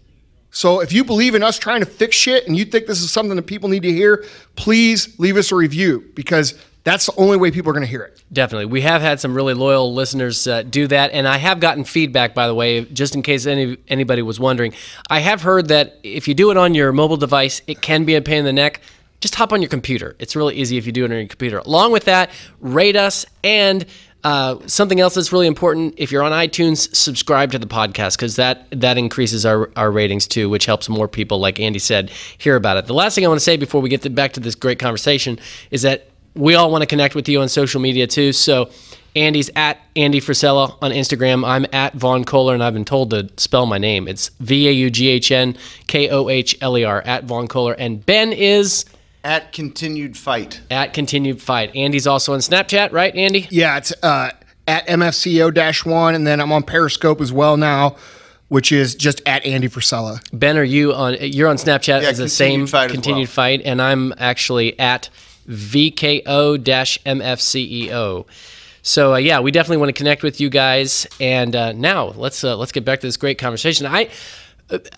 So if you believe in us trying to fix shit and you think this is something that people need to hear, please leave us a review, because that's the only way people are going to hear it. Definitely. We have had some really loyal listeners do that, and I have gotten feedback, by the way, just in case anybody was wondering. I have heard that if you do it on your mobile device, it can be a pain in the neck. Just hop on your computer. It's really easy if you do it on your computer. Along with that, rate us, and something else that's really important, if you're on iTunes, subscribe to the podcast, because that increases our ratings too, which helps more people, like Andy said, hear about it. The last thing I want to say before we get back to this great conversation is that we all want to connect with you on social media too. So Andy's at Andy Frisella on Instagram. I'm at Vaughn Kohler, and I've been told to spell my name. It's VAUGHNKOHLER, at Vaughn Kohler. And Ben is at Continued Fight. At Continued Fight. Andy's also on Snapchat, right, Andy? Yeah, it's at MFCEO-1, and then I'm on Periscope as well now, which is just at Andy Frisella. Ben, you're on Snapchat as the same Continued Fight, and I'm actually at VKO-MFCEO. So yeah, we definitely want to connect with you guys. And now let's get back to this great conversation.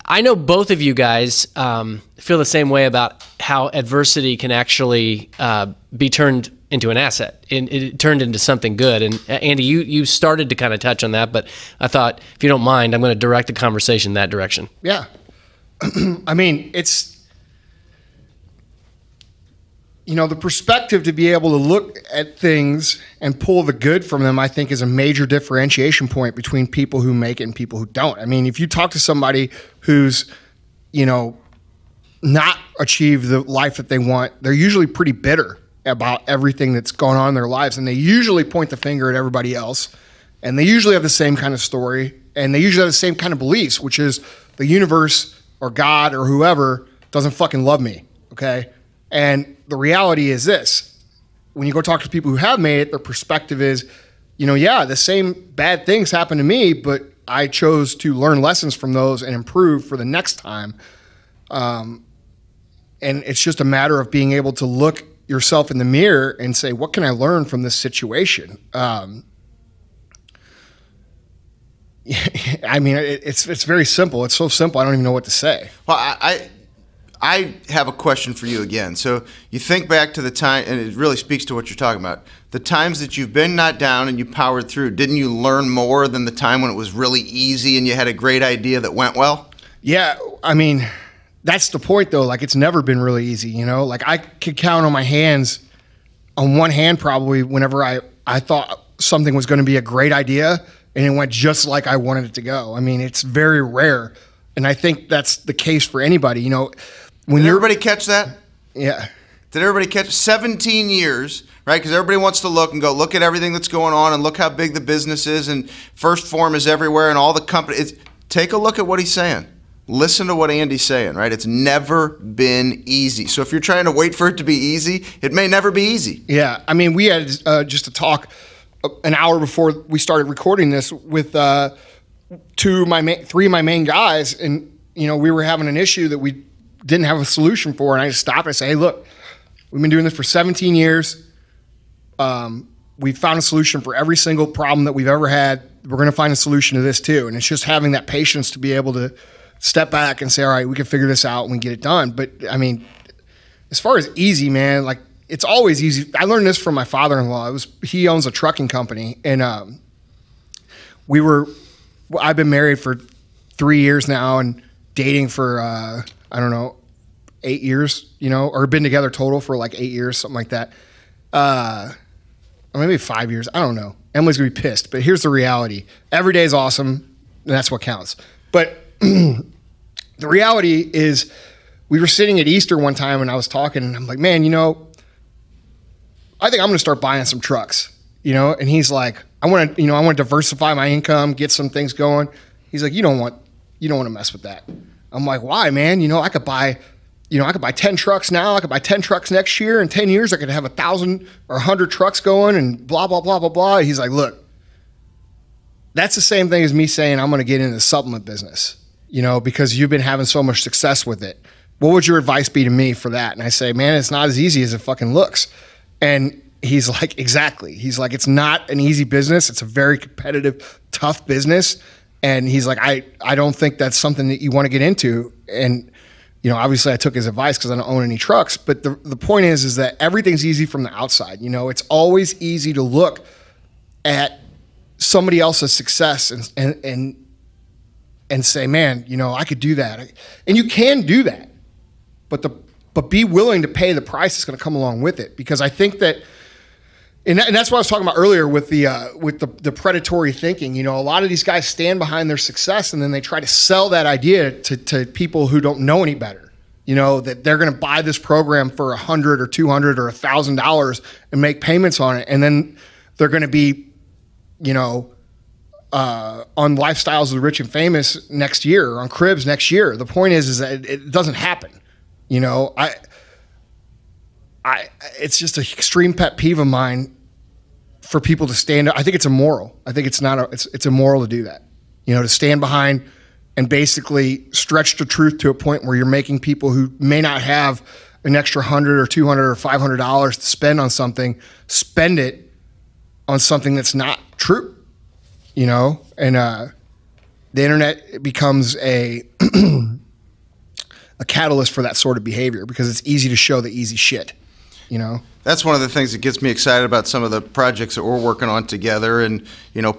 I know both of you guys feel the same way about how adversity can actually be turned into an asset. It turned into something good. And Andy, you started to kind of touch on that, but I thought, if you don't mind, I'm going to direct the conversation in that direction. Yeah. I mean, it's the perspective to be able to look at things and pull the good from them, I think, is a major differentiation point between people who make it and people who don't. I mean, if you talk to somebody who's, not achieved the life that they want, they're usually pretty bitter about everything that's going on in their lives. And they usually point the finger at everybody else. And they usually have the same kind of story. And they usually have the same kind of beliefs, which is the universe or God or whoever doesn't fucking love me. Okay. And the reality is this: when you go talk to people who have made it, their perspective is, the same bad things happen to me, but I chose to learn lessons from those and improve for the next time. And it's just a matter of being able to look yourself in the mirror and say, what can I learn from this situation? I mean, it's very simple. It's so simple, I don't even know what to say. Well, I have a question for you again. So you think back to the time, and it really speaks to what you're talking about, the times that you've been knocked down and you powered through. Didn't you learn more than the time when it was really easy and you had a great idea that went well? Yeah, I mean, that's the point, though. Like, it's never been really easy, Like, I could count on one hand probably whenever I thought something was going to be a great idea and it went just like I wanted it to go. I mean, it's very rare. And I think that's the case for anybody, Did everybody catch that? Yeah. Did everybody catch 17 years, right? Because everybody wants to look and go, look at everything that's going on and look how big the business is and First Form is everywhere and all the companies. Take a look at what he's saying. Listen to what Andy's saying, right? It's never been easy. So if you're trying to wait for it to be easy, it may never be easy. Yeah. I mean, we had just a talk an hour before we started recording this with three of my main guys. And, we were having an issue that we didn't have a solution for. And I just stopped and say, hey, look, we've been doing this for 17 years. We've found a solution for every single problem that we've ever had. We're going to find a solution to this too. And it's just having that patience to be able to step back and say, all right, we can figure this out and we can get it done. But I mean, as far as easy, man, like, it's always easy. I learned this from my father-in-law. He owns a trucking company, and I've been married for 3 years now and dating for, 8 years, or been together total for like 8 years, something like that. Or maybe 5 years. I don't know. Emily's gonna be pissed, but here's the reality. Every day is awesome, and that's what counts. But the reality is, we were sitting at Easter one time and I was talking and I'm like, man, I think I'm going to start buying some trucks, and he's like, I want to diversify my income, get some things going. He's like, you don't want to mess with that. I'm like, why, man? I could buy 10 trucks now. I could buy 10 trucks next year. In 10 years, I could have 1,000 or 100 trucks going and blah, blah, blah, blah, blah. He's like, look, that's the same thing as me saying I'm going to get into the supplement business, because you've been having so much success with it. What would your advice be to me for that? And I say, man, it's not as easy as it fucking looks. And he's like, exactly. He's like, it's not an easy business. It's a very competitive, tough business. And he's like, I don't think that's something that you want to get into. And, obviously I took his advice because I don't own any trucks. But the point is that everything's easy from the outside. It's always easy to look at somebody else's success and say, man, I could do that. And you can do that. But be willing to pay the price that's going to come along with it. Because I think that, and that's what I was talking about earlier with the predatory thinking. A lot of these guys stand behind their success and then they try to sell that idea to people who don't know any better. That they're going to buy this program for $100 or $200 or $1,000 and make payments on it. And then they're going to be, on Lifestyles of the Rich and Famous next year, or on Cribs next year. The point is that it doesn't happen. It's just an extreme pet peeve of mine for people to stand up. I think it's immoral. I think it's immoral to do that. To stand behind and basically stretch the truth to a point where you're making people who may not have an extra $100 or $200 or $500 to spend on something, spend it on something that's not true. And the internet becomes a catalyst for that sort of behavior because it's easy to show the easy shit. That's one of the things that gets me excited about some of the projects that we're working on together, and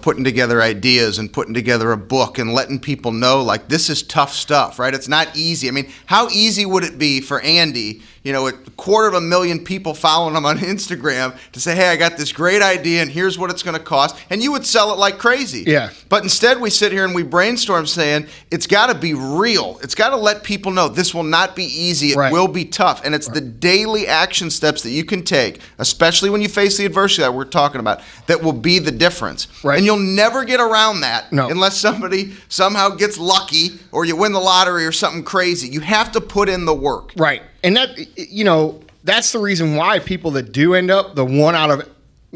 putting together ideas and putting together a book and letting people know, like, this is tough stuff, right? It's not easy. I mean, how easy would it be for Andy, a 250,000 people following him on Instagram, to say, hey, I got this great idea and here's what it's going to cost, and you would sell it like crazy. Yeah. But instead we sit here and we brainstorm saying it's got to be real. It's got to let people know this will not be easy. It will be tough. And it's the daily action steps that you can take, especially when you face the adversity that we're talking about, that will be the difference. Right. And you'll never get around that unless somebody somehow gets lucky or you win the lottery or something crazy. You have to put in the work. Right. And that, that's the reason why people that do end up, the 1 out of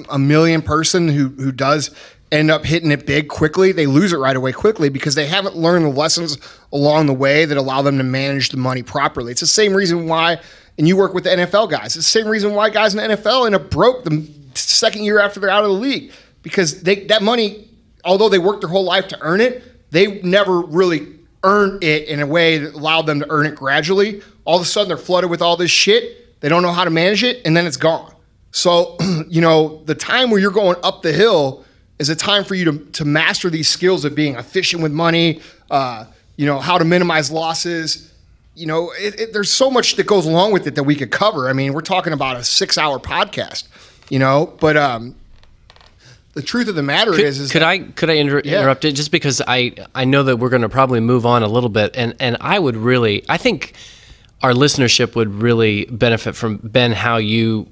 a million person who does end up hitting it big quickly, they lose it right away quickly because they haven't learned the lessons along the way that allow them to manage the money properly. It's the same reason why, and you work with the NFL guys, it's the same reason why guys in the NFL end up broke the second year after they're out of the league, because that money, although they worked their whole life to earn it, they never really earned it in a way that allowed them to earn it gradually. All of a sudden they're flooded with all this shit, they don't know how to manage it, and then it's gone. So, the time where you're going up the hill is a time for you to master these skills of being efficient with money, how to minimize losses. There's so much that goes along with it that we could cover. I mean, we're talking about a 6-hour podcast, but the truth of the matter is could I interrupt it, just because I know that we're going to probably move on a little bit, and I think our listenership would really benefit from, Ben, how you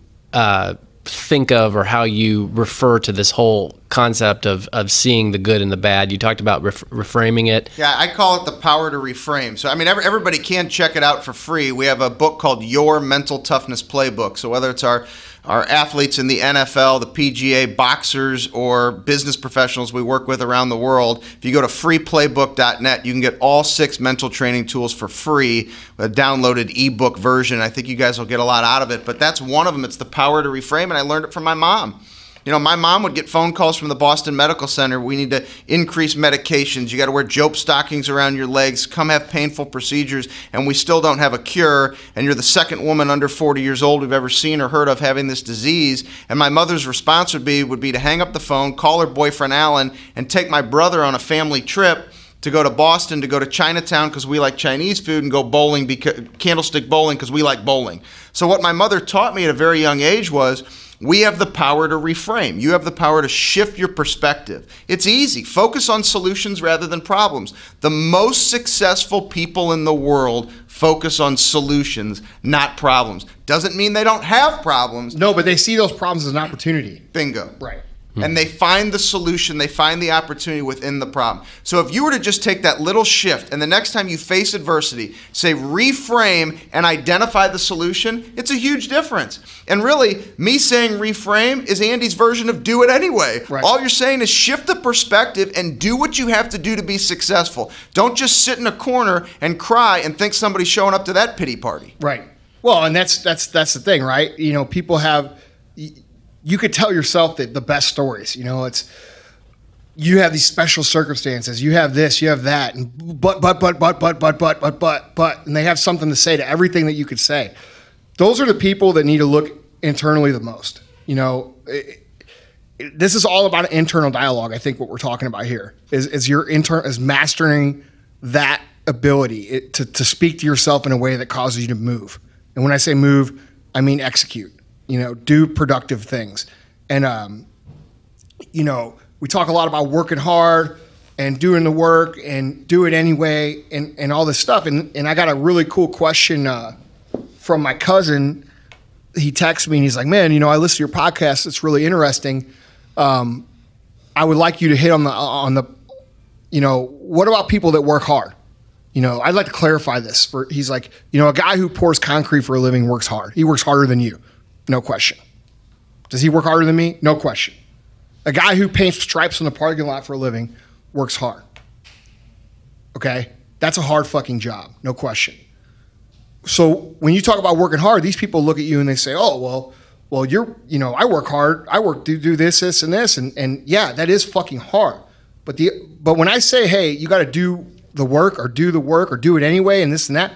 think of or how you refer to this whole concept of seeing the good and the bad. You talked about reframing it. Yeah, I call it the power to reframe. So, I mean, everybody can check it out for free. We have a book called Your Mental Toughness Playbook. So whether it's our athletes in the NFL, the PGA, boxers, or business professionals we work with around the world, if you go to freeplaybook.net, you can get all 6 mental training tools for free, a downloaded ebook version. I think you guys will get a lot out of it, but that's one of them. It's the power to reframe, and I learned it from my mom. My mom would get phone calls from the Boston Medical Center. We need to increase medications. You got to wear jope stockings around your legs. Come have painful procedures, and we still don't have a cure. And you're the second woman under 40 years old we've ever seen or heard of having this disease. And my mother's response would be to hang up the phone, call her boyfriend Alan, and take my brother on a family trip to go to Boston, to go to Chinatown because we like Chinese food, and go bowling, candlestick bowling, because we like bowling. So what my mother taught me at a very young age was, we have the power to reframe. You have the power to shift your perspective. It's easy. Focus on solutions rather than problems. The most successful people in the world focus on solutions, not problems. Doesn't mean they don't have problems. No, but they see those problems as an opportunity. Bingo. Right. And they find the solution, they find the opportunity within the problem. So if you were to just take that little shift, and the next time you face adversity, say reframe and identify the solution, it's a huge difference. And really, me saying reframe is Andy's version of do it anyway. Right. All you're saying is shift the perspective and do what you have to do to be successful. Don't just sit in a corner and cry and think somebody's showing up to that pity party. Right. Well, and that's the thing, right? People have... You could tell yourself that the best stories, it's, you have these special circumstances, you have this, you have that, and but, and they have something to say to everything that you could say. Those are the people that need to look internally the most. This is all about an internal dialogue. I think what we're talking about here is mastering that ability to speak to yourself in a way that causes you to move. And when I say move, I mean execute. Do productive things. And, we talk a lot about working hard and doing the work and do it anyway and all this stuff. And I got a really cool question from my cousin. He texted me and he's like, man, I listen to your podcast. It's really interesting. I would like you to hit on the, what about people that work hard? I'd like to clarify this. He's like, a guy who pours concrete for a living works hard. He works harder than you. No question. Does he work harder than me? No question. A guy who paints stripes in the parking lot for a living works hard. Okay? That's a hard fucking job. No question. So when you talk about working hard, these people look at you and they say, oh, well, you're, I work hard. I do this, and this. And yeah, that is fucking hard. But when I say, hey, you got to do the work or do it anyway and this and that,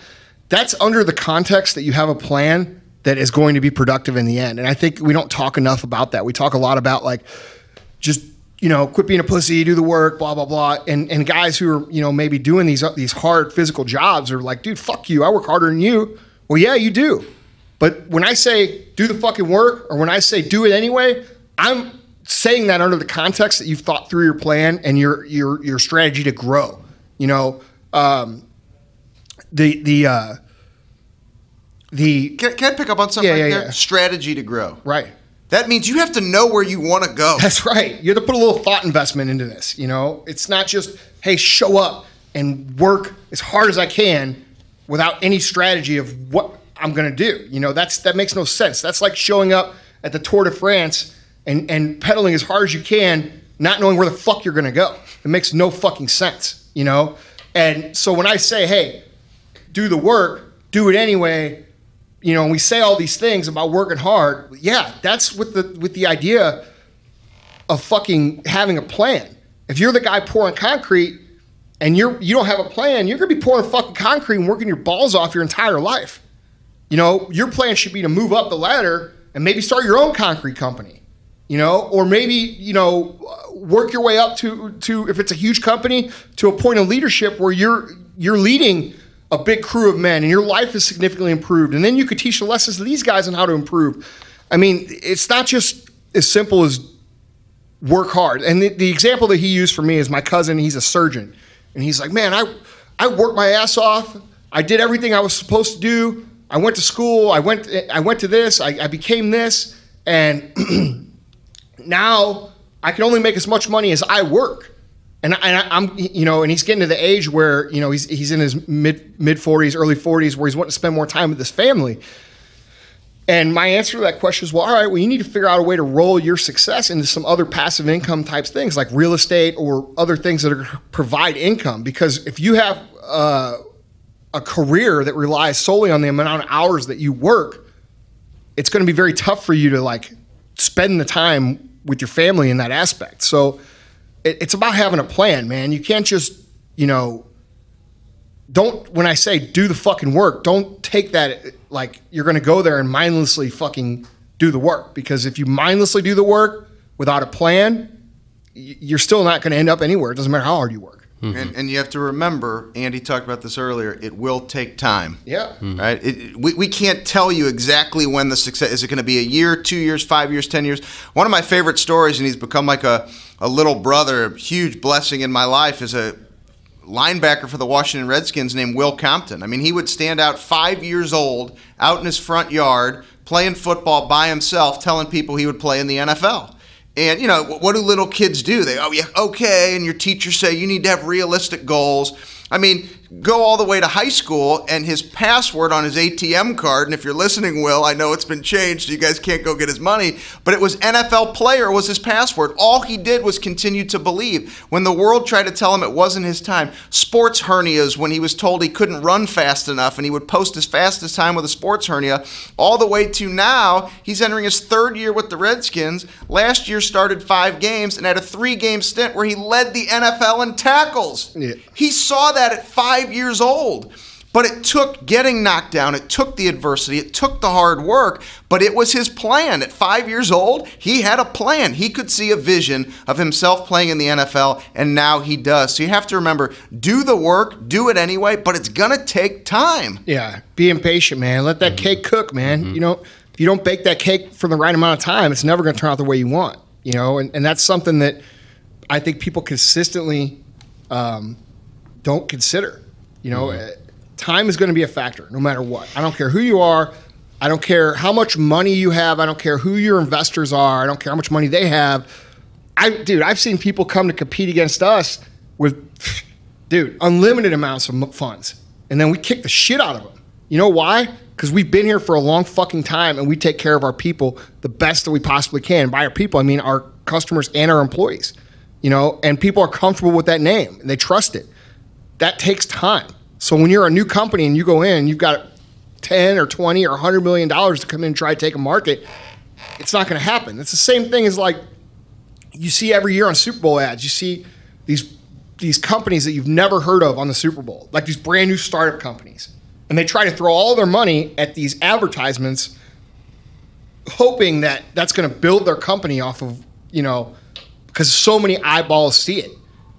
that's under the context that you have a plan that is going to be productive in the end. And I think we don't talk enough about that. We talk a lot about like, just, quit being a pussy, do the work, blah, blah, blah. And guys who are, maybe doing these hard physical jobs are like, dude, fuck you. I work harder than you. Well, yeah, you do. But when I say do the fucking work, or when I say do it anyway, I'm saying that under the context that you've thought through your plan and your strategy to grow. Can I pick up on something there? Yeah. Strategy to grow. Right. That means you have to know where you want to go. That's right. You have to put a little thought investment into this. It's not just, hey, show up and work as hard as I can without any strategy of what I'm going to do. That makes no sense. That's like showing up at the Tour de France and pedaling as hard as you can, not knowing where the fuck you're going to go. It makes no fucking sense, And so when I say, hey, do the work, do it anyway, and we say all these things about working hard. Yeah, that's with the idea of fucking having a plan. If you're the guy pouring concrete and you don't have a plan, you're gonna be pouring fucking concrete and working your balls off your entire life. Your plan should be to move up the ladder and maybe start your own concrete company. Or maybe work your way up to if it's a huge company, to a point of leadership where you're leading a big crew of men and your life is significantly improved. And then you could teach the lessons to these guys on how to improve. I mean, it's not just as simple as work hard. And the example that he used for me is my cousin. He's a surgeon. And he's like, man, I worked my ass off. I did everything I was supposed to do. I went to school. I went to this. I became this. And now I can only make as much money as I work. And I'm, and he's getting to the age where, he's in his mid 40s, early 40s, where he's wanting to spend more time with his family. And my answer to that question is, well, all right, well, you need to figure out a way to roll your success into some other passive income types things like real estate or other things that are provide income. Because if you have a career that relies solely on the amount of hours that you work, it's going to be very tough for you to like spend the time with your family in that aspect. So it's about having a plan, man. You can't just, when I say do the fucking work, don't take that like you're going to go there and mindlessly fucking do the work. Because if you mindlessly do the work without a plan, you're still not going to end up anywhere. It doesn't matter how hard you work. Mm-hmm. And you have to remember, Andy talked about this earlier, it will take time. Yeah. Mm-hmm. Right? We can't tell you exactly when the success, is it going to be a year, 2 years, 5 years, 10 years? One of my favorite stories, and he's become like a little brother, a huge blessing in my life, is a linebacker for the Washington Redskins named Will Compton. I mean, he would stand out 5 years old, out in his front yard, playing football by himself, telling people he would play in the NFL. And, what do little kids do? They, oh, yeah, okay, and your teachers say you need to have realistic goals. I mean, go all the way to high school, and his password on his ATM card, and if you're listening, Will, I know it's been changed, so you guys can't go get his money, but it was NFL player was his password. All he did was continue to believe. When the world tried to tell him it wasn't his time, sports hernias when he was told he couldn't run fast enough, and he would post his fastest time with a sports hernia, all the way to now, he's entering his third year with the Redskins. Last year started 5 games and had a 3-game stint where he led the NFL in tackles. Yeah. He saw that at 5 years old. But it took getting knocked down, it took the adversity, it took the hard work, but it was his plan. At 5 years old, he had a plan. He could see a vision of himself playing in the NFL, and now he does. So you have to remember, do the work, do it anyway, but it's going to take time. Yeah, be impatient, man. Let that cake cook, man. Mm-hmm. If you don't bake that cake for the right amount of time, it's never going to turn out the way you want. And that's something that I think people consistently don't consider. Time is going to be a factor no matter what. I don't care who you are. I don't care how much money you have. I don't care who your investors are. I don't care how much money they have. I've seen people come to compete against us with, unlimited amounts of funds. And then we kick the shit out of them. You know why? Because we've been here for a long fucking time and we take care of our people the best that we possibly can. By our people, I mean our customers and our employees. And people are comfortable with that name and they trust it. That takes time. So when you're a new company and you go in, you've got 10 or 20 or $100 million to come in and try to take a market, it's not going to happen. It's the same thing as like you see every year on Super Bowl ads. You see these companies that you've never heard of on the Super Bowl, like these brand new startup companies. And they try to throw all their money at these advertisements hoping that that's going to build their company off of, because so many eyeballs see it.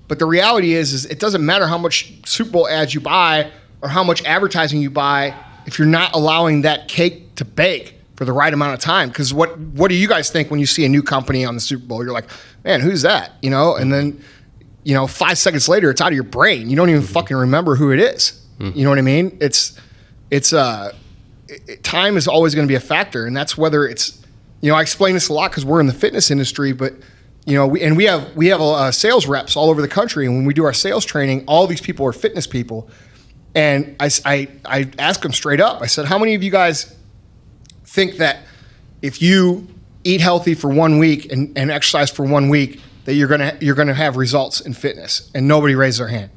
But the reality is it doesn't matter how much Super Bowl ads you buy or how much advertising you buy if you're not allowing that cake to bake for the right amount of time. Because what do you guys think when you see a new company on the Super Bowl? You're like, man, who's that? And then, 5 seconds later, it's out of your brain. You don't even fucking remember who it is. You know what I mean? Time is always going to be a factor, and that's whether it's, I explain this a lot because we're in the fitness industry, but we have sales reps all over the country, and when we do our sales training, all these people are fitness people, and I ask them straight up. I said, how many of you guys think that if you eat healthy for 1 week and exercise for 1 week, that you're gonna have results in fitness? And nobody raised their hand.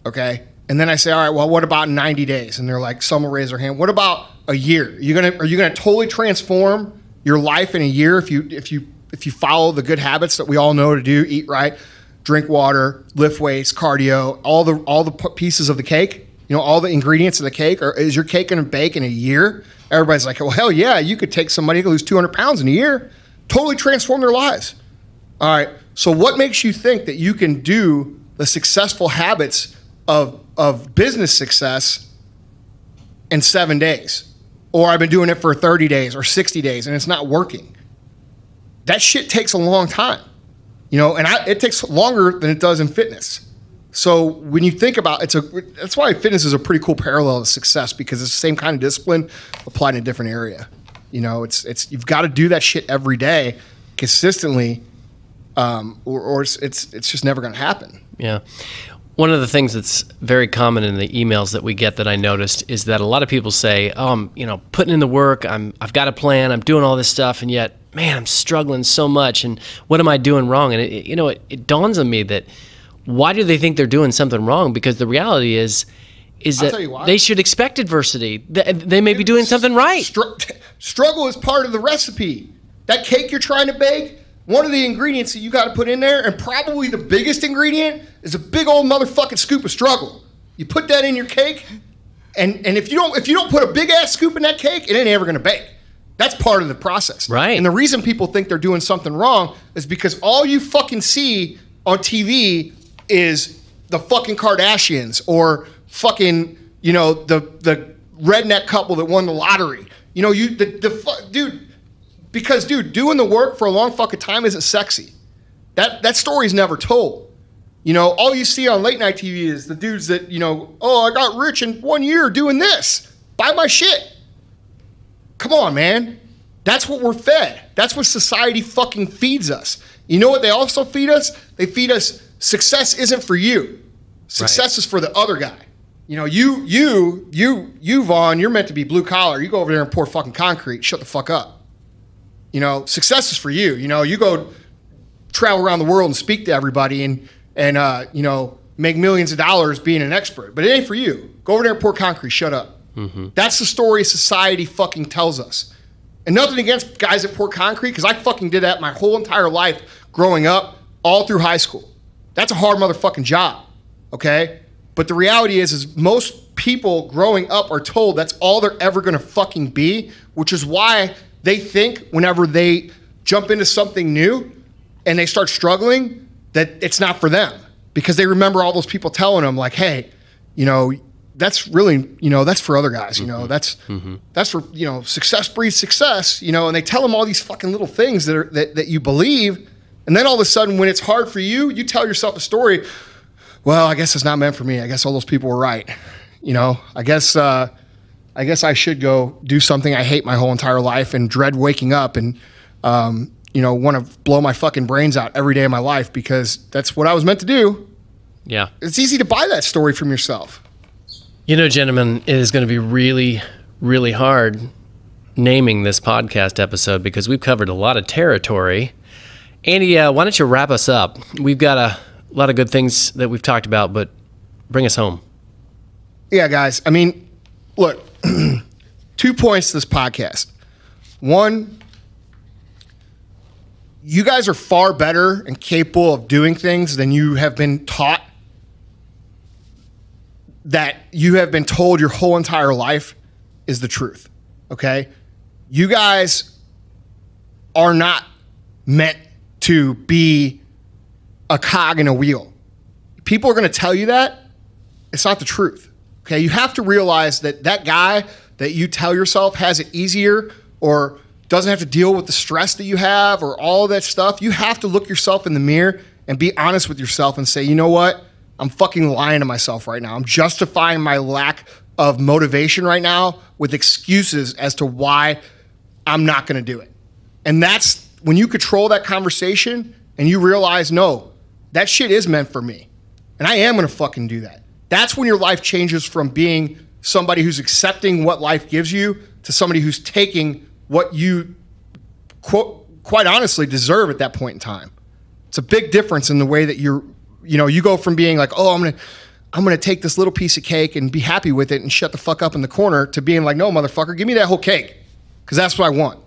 Okay. And then I say, all right, well, what about 90 days? And they're like, some will raise their hand. What about a year? Are you gonna totally transform your life in a year if you follow the good habits that we all know to do? Eat right, drink water, lift weights, cardio, all the pieces of the cake. All the ingredients of the cake. Or is your cake gonna bake in a year? Everybody's like, well, hell yeah, you could take somebody who lose 200 pounds in a year, totally transform their lives. All right. So what makes you think that you can do the successful habits of business success in 7 days? Or I've been doing it for 30 days or 60 days and it's not working. That shit takes a long time, and it takes longer than it does in fitness. So when you think about that's why fitness is a pretty cool parallel to success, because it's the same kind of discipline applied in a different area. It's you've got to do that shit every day consistently, or it's just never going to happen. Yeah. One of the things that's very common in the emails that we get that I noticed is that a lot of people say, putting in the work, I've got a plan, I'm doing all this stuff, and yet, man, I'm struggling so much, and what am I doing wrong? And it dawns on me that why do they think they're doing something wrong? Because the reality is that they should expect adversity. They may be doing something right. Struggle is part of the recipe. That cake you're trying to bake, one of the ingredients that you got to put in there, and probably the biggest ingredient, is a big old motherfucking scoop of struggle. You put that in your cake, and if you don't put a big ass scoop in that cake, it ain't ever gonna bake. That's part of the process. Right. And the reason people think they're doing something wrong is because all you fucking see on TV is the fucking Kardashians or fucking, the redneck couple that won the lottery. Dude, because doing the work for a long fucking time isn't sexy. That story's never told. All you see on late night TV is the dudes that, I got rich in 1 year doing this. Buy my shit. Come on, man. That's what we're fed. That's what society fucking feeds us. You know what they also feed us? They feed us success isn't for you. Success is for the other guy. You, Vaughn, you're meant to be blue collar. You go over there and pour fucking concrete. Shut the fuck up. Success is for you. You go travel around the world and speak to everybody and make millions of dollars being an expert. But it ain't for you. Go over there and pour concrete. Shut up. Mm-hmm. That's the story society fucking tells us. And nothing against guys that pour concrete, because I fucking did that my whole entire life growing up, all through high school. That's a hard motherfucking job, okay? But the reality is most people growing up are told that's all they're ever gonna fucking be, which is why they think whenever they jump into something new and they start struggling, that it's not for them. Because they remember all those people telling them like, hey, that's really, that's for other guys, that's for, success breeds success, and they tell them all these fucking little things that you believe. And then all of a sudden, when it's hard for you, you tell yourself a story. Well, I guess it's not meant for me. I guess all those people were right. I guess I should go do something I hate my whole entire life and dread waking up and, want to blow my fucking brains out every day of my life because that's what I was meant to do. Yeah. It's easy to buy that story from yourself. Gentlemen, it is going to be really, really hard naming this podcast episode because we've covered a lot of territory. Andy, why don't you wrap us up? We've got a lot of good things that we've talked about, but bring us home. Yeah, guys. I mean, look, 2 points to this podcast. One, you guys are far better and capable of doing things than you have been taught, that you have been told your whole entire life is the truth, okay? You guys are not meant to be a cog in a wheel. People are going to tell you that. It's not the truth. Okay, you have to realize that that guy that you tell yourself has it easier or doesn't have to deal with the stress that you have or all of that stuff. You have to look yourself in the mirror and be honest with yourself and say, you know what? I'm fucking lying to myself right now. I'm justifying my lack of motivation right now with excuses as to why I'm not going to do it. And that's when you control that conversation and you realize, no, that shit is meant for me. And I am going to fucking do that. That's when your life changes from being somebody who's accepting what life gives you to somebody who's taking what you, quite honestly, deserve at that point in time. It's a big difference in the way that you go from being like, oh, I'm gonna take this little piece of cake and be happy with it and shut the fuck up in the corner, to being like, no, motherfucker, give me that whole cake, because that's what I want.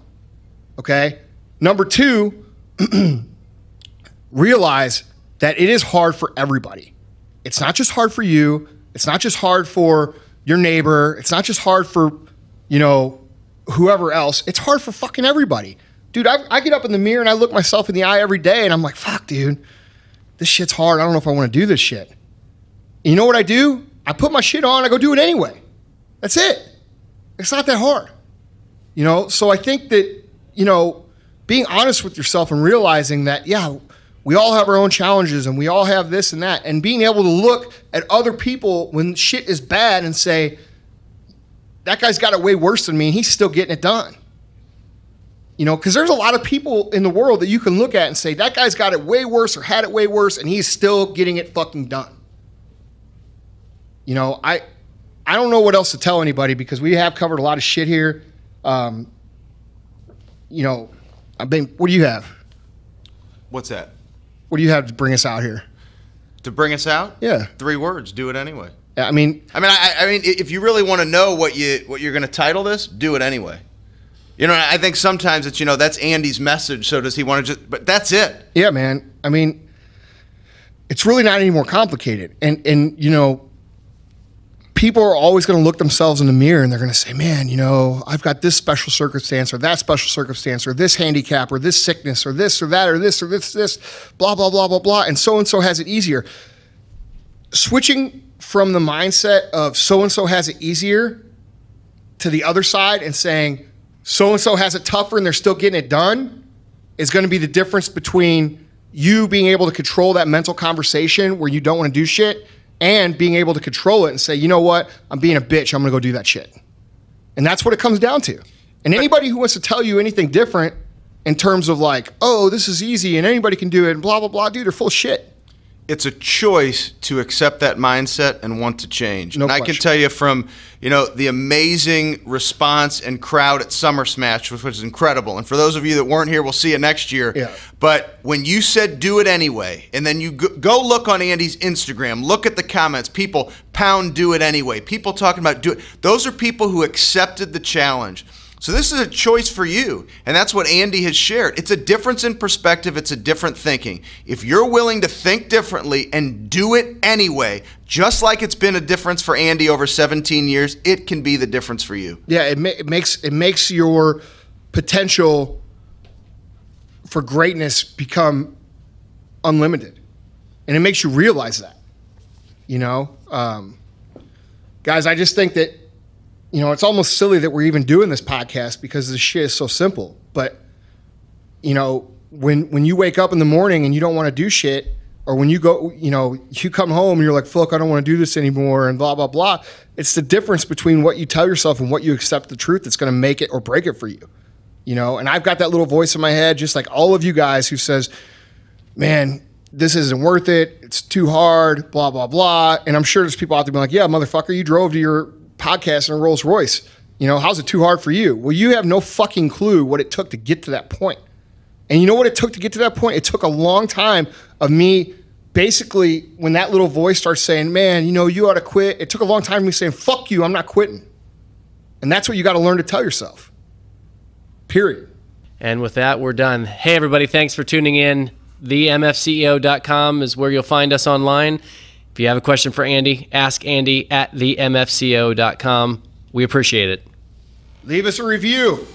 Okay? Number two, realize that it is hard for everybody. It's not just hard for you. It's not just hard for your neighbor. It's not just hard for, whoever else. It's hard for fucking everybody. Dude, I get up in the mirror and I look myself in the eye every day and I'm like, fuck, dude, this shit's hard. I don't know if I want to do this shit. And you know what I do? I put my shit on. I go do it anyway. That's it. It's not that hard. So I think that, being honest with yourself and realizing that, yeah, we all have our own challenges and we all have this and that, and being able to look at other people when shit is bad and say, that guy's got it way worse than me and he's still getting it done. Because there's a lot of people in the world that you can look at and say, that guy's got it way worse or had it way worse and he's still getting it fucking done. I don't know what else to tell anybody, because we have covered a lot of shit here. What do you have? What's that? What do you have to bring us out here? To bring us out? Yeah. 3 words. Do it anyway. I mean, if you really want to know what you're going to title this, do it anyway. I think sometimes it's, that's Andy's message. So does he want to just? But that's it. Yeah, man. I mean, it's really not any more complicated. And people are always going to look themselves in the mirror and they're going to say, man, I've got this special circumstance or that special circumstance or this handicap or this sickness or this or that or this, blah, blah, blah, blah, blah. And so has it easier. Switching from the mindset of so-and-so has it easier to the other side and saying so-and-so has it tougher and they're still getting it done is going to be the difference between you being able to control that mental conversation where you don't want to do shit and being able to control it and say, you know what, I'm being a bitch, I'm going to go do that shit. And that's what it comes down to. And anybody who wants to tell you anything different in terms of like, oh, this is easy and anybody can do it and blah, blah, blah, dude, they're full of shit. It's a choice to accept that mindset and want to change. And I can tell you from, the amazing response and crowd at Summer Smash, which was incredible. And for those of you that weren't here, we'll see you next year. Yeah. But when you said do it anyway, and then you go look on Andy's Instagram, look at the comments, people pound do it anyway. People talking about do it. Those are people who accepted the challenge. So this is a choice for you, and that's what Andy has shared. It's a difference in perspective. It's a different thinking. If you're willing to think differently and do it anyway, just like it's been a difference for Andy over 17 years, it can be the difference for you. Yeah, it makes your potential for greatness become unlimited, and it makes you realize that. Guys, I just think that. It's almost silly that we're even doing this podcast because this shit is so simple. But, when you wake up in the morning and you don't want to do shit, or when you go, you come home and you're like, fuck, I don't want to do this anymore and blah, blah, blah. It's the difference between what you tell yourself and what you accept the truth that's going to make it or break it for you. And I've got that little voice in my head, just like all of you guys, who says, man, this isn't worth it. It's too hard, blah, blah, blah. And I'm sure there's people out there being like, yeah, motherfucker, you drove to your podcast in a Rolls Royce. How's it too hard for you? Well, you have no fucking clue what it took to get to that point. And you know what it took to get to that point? It took a long time of me basically, when that little voice starts saying, man, you ought to quit. It took a long time of me saying, fuck you, I'm not quitting. And that's what you got to learn to tell yourself. Period. And with that, we're done. Hey, everybody, thanks for tuning in. TheMFCEO.com is where you'll find us online. If you have a question for Andy, ask Andy at TheMFCEO.com. We appreciate it. Leave us a review.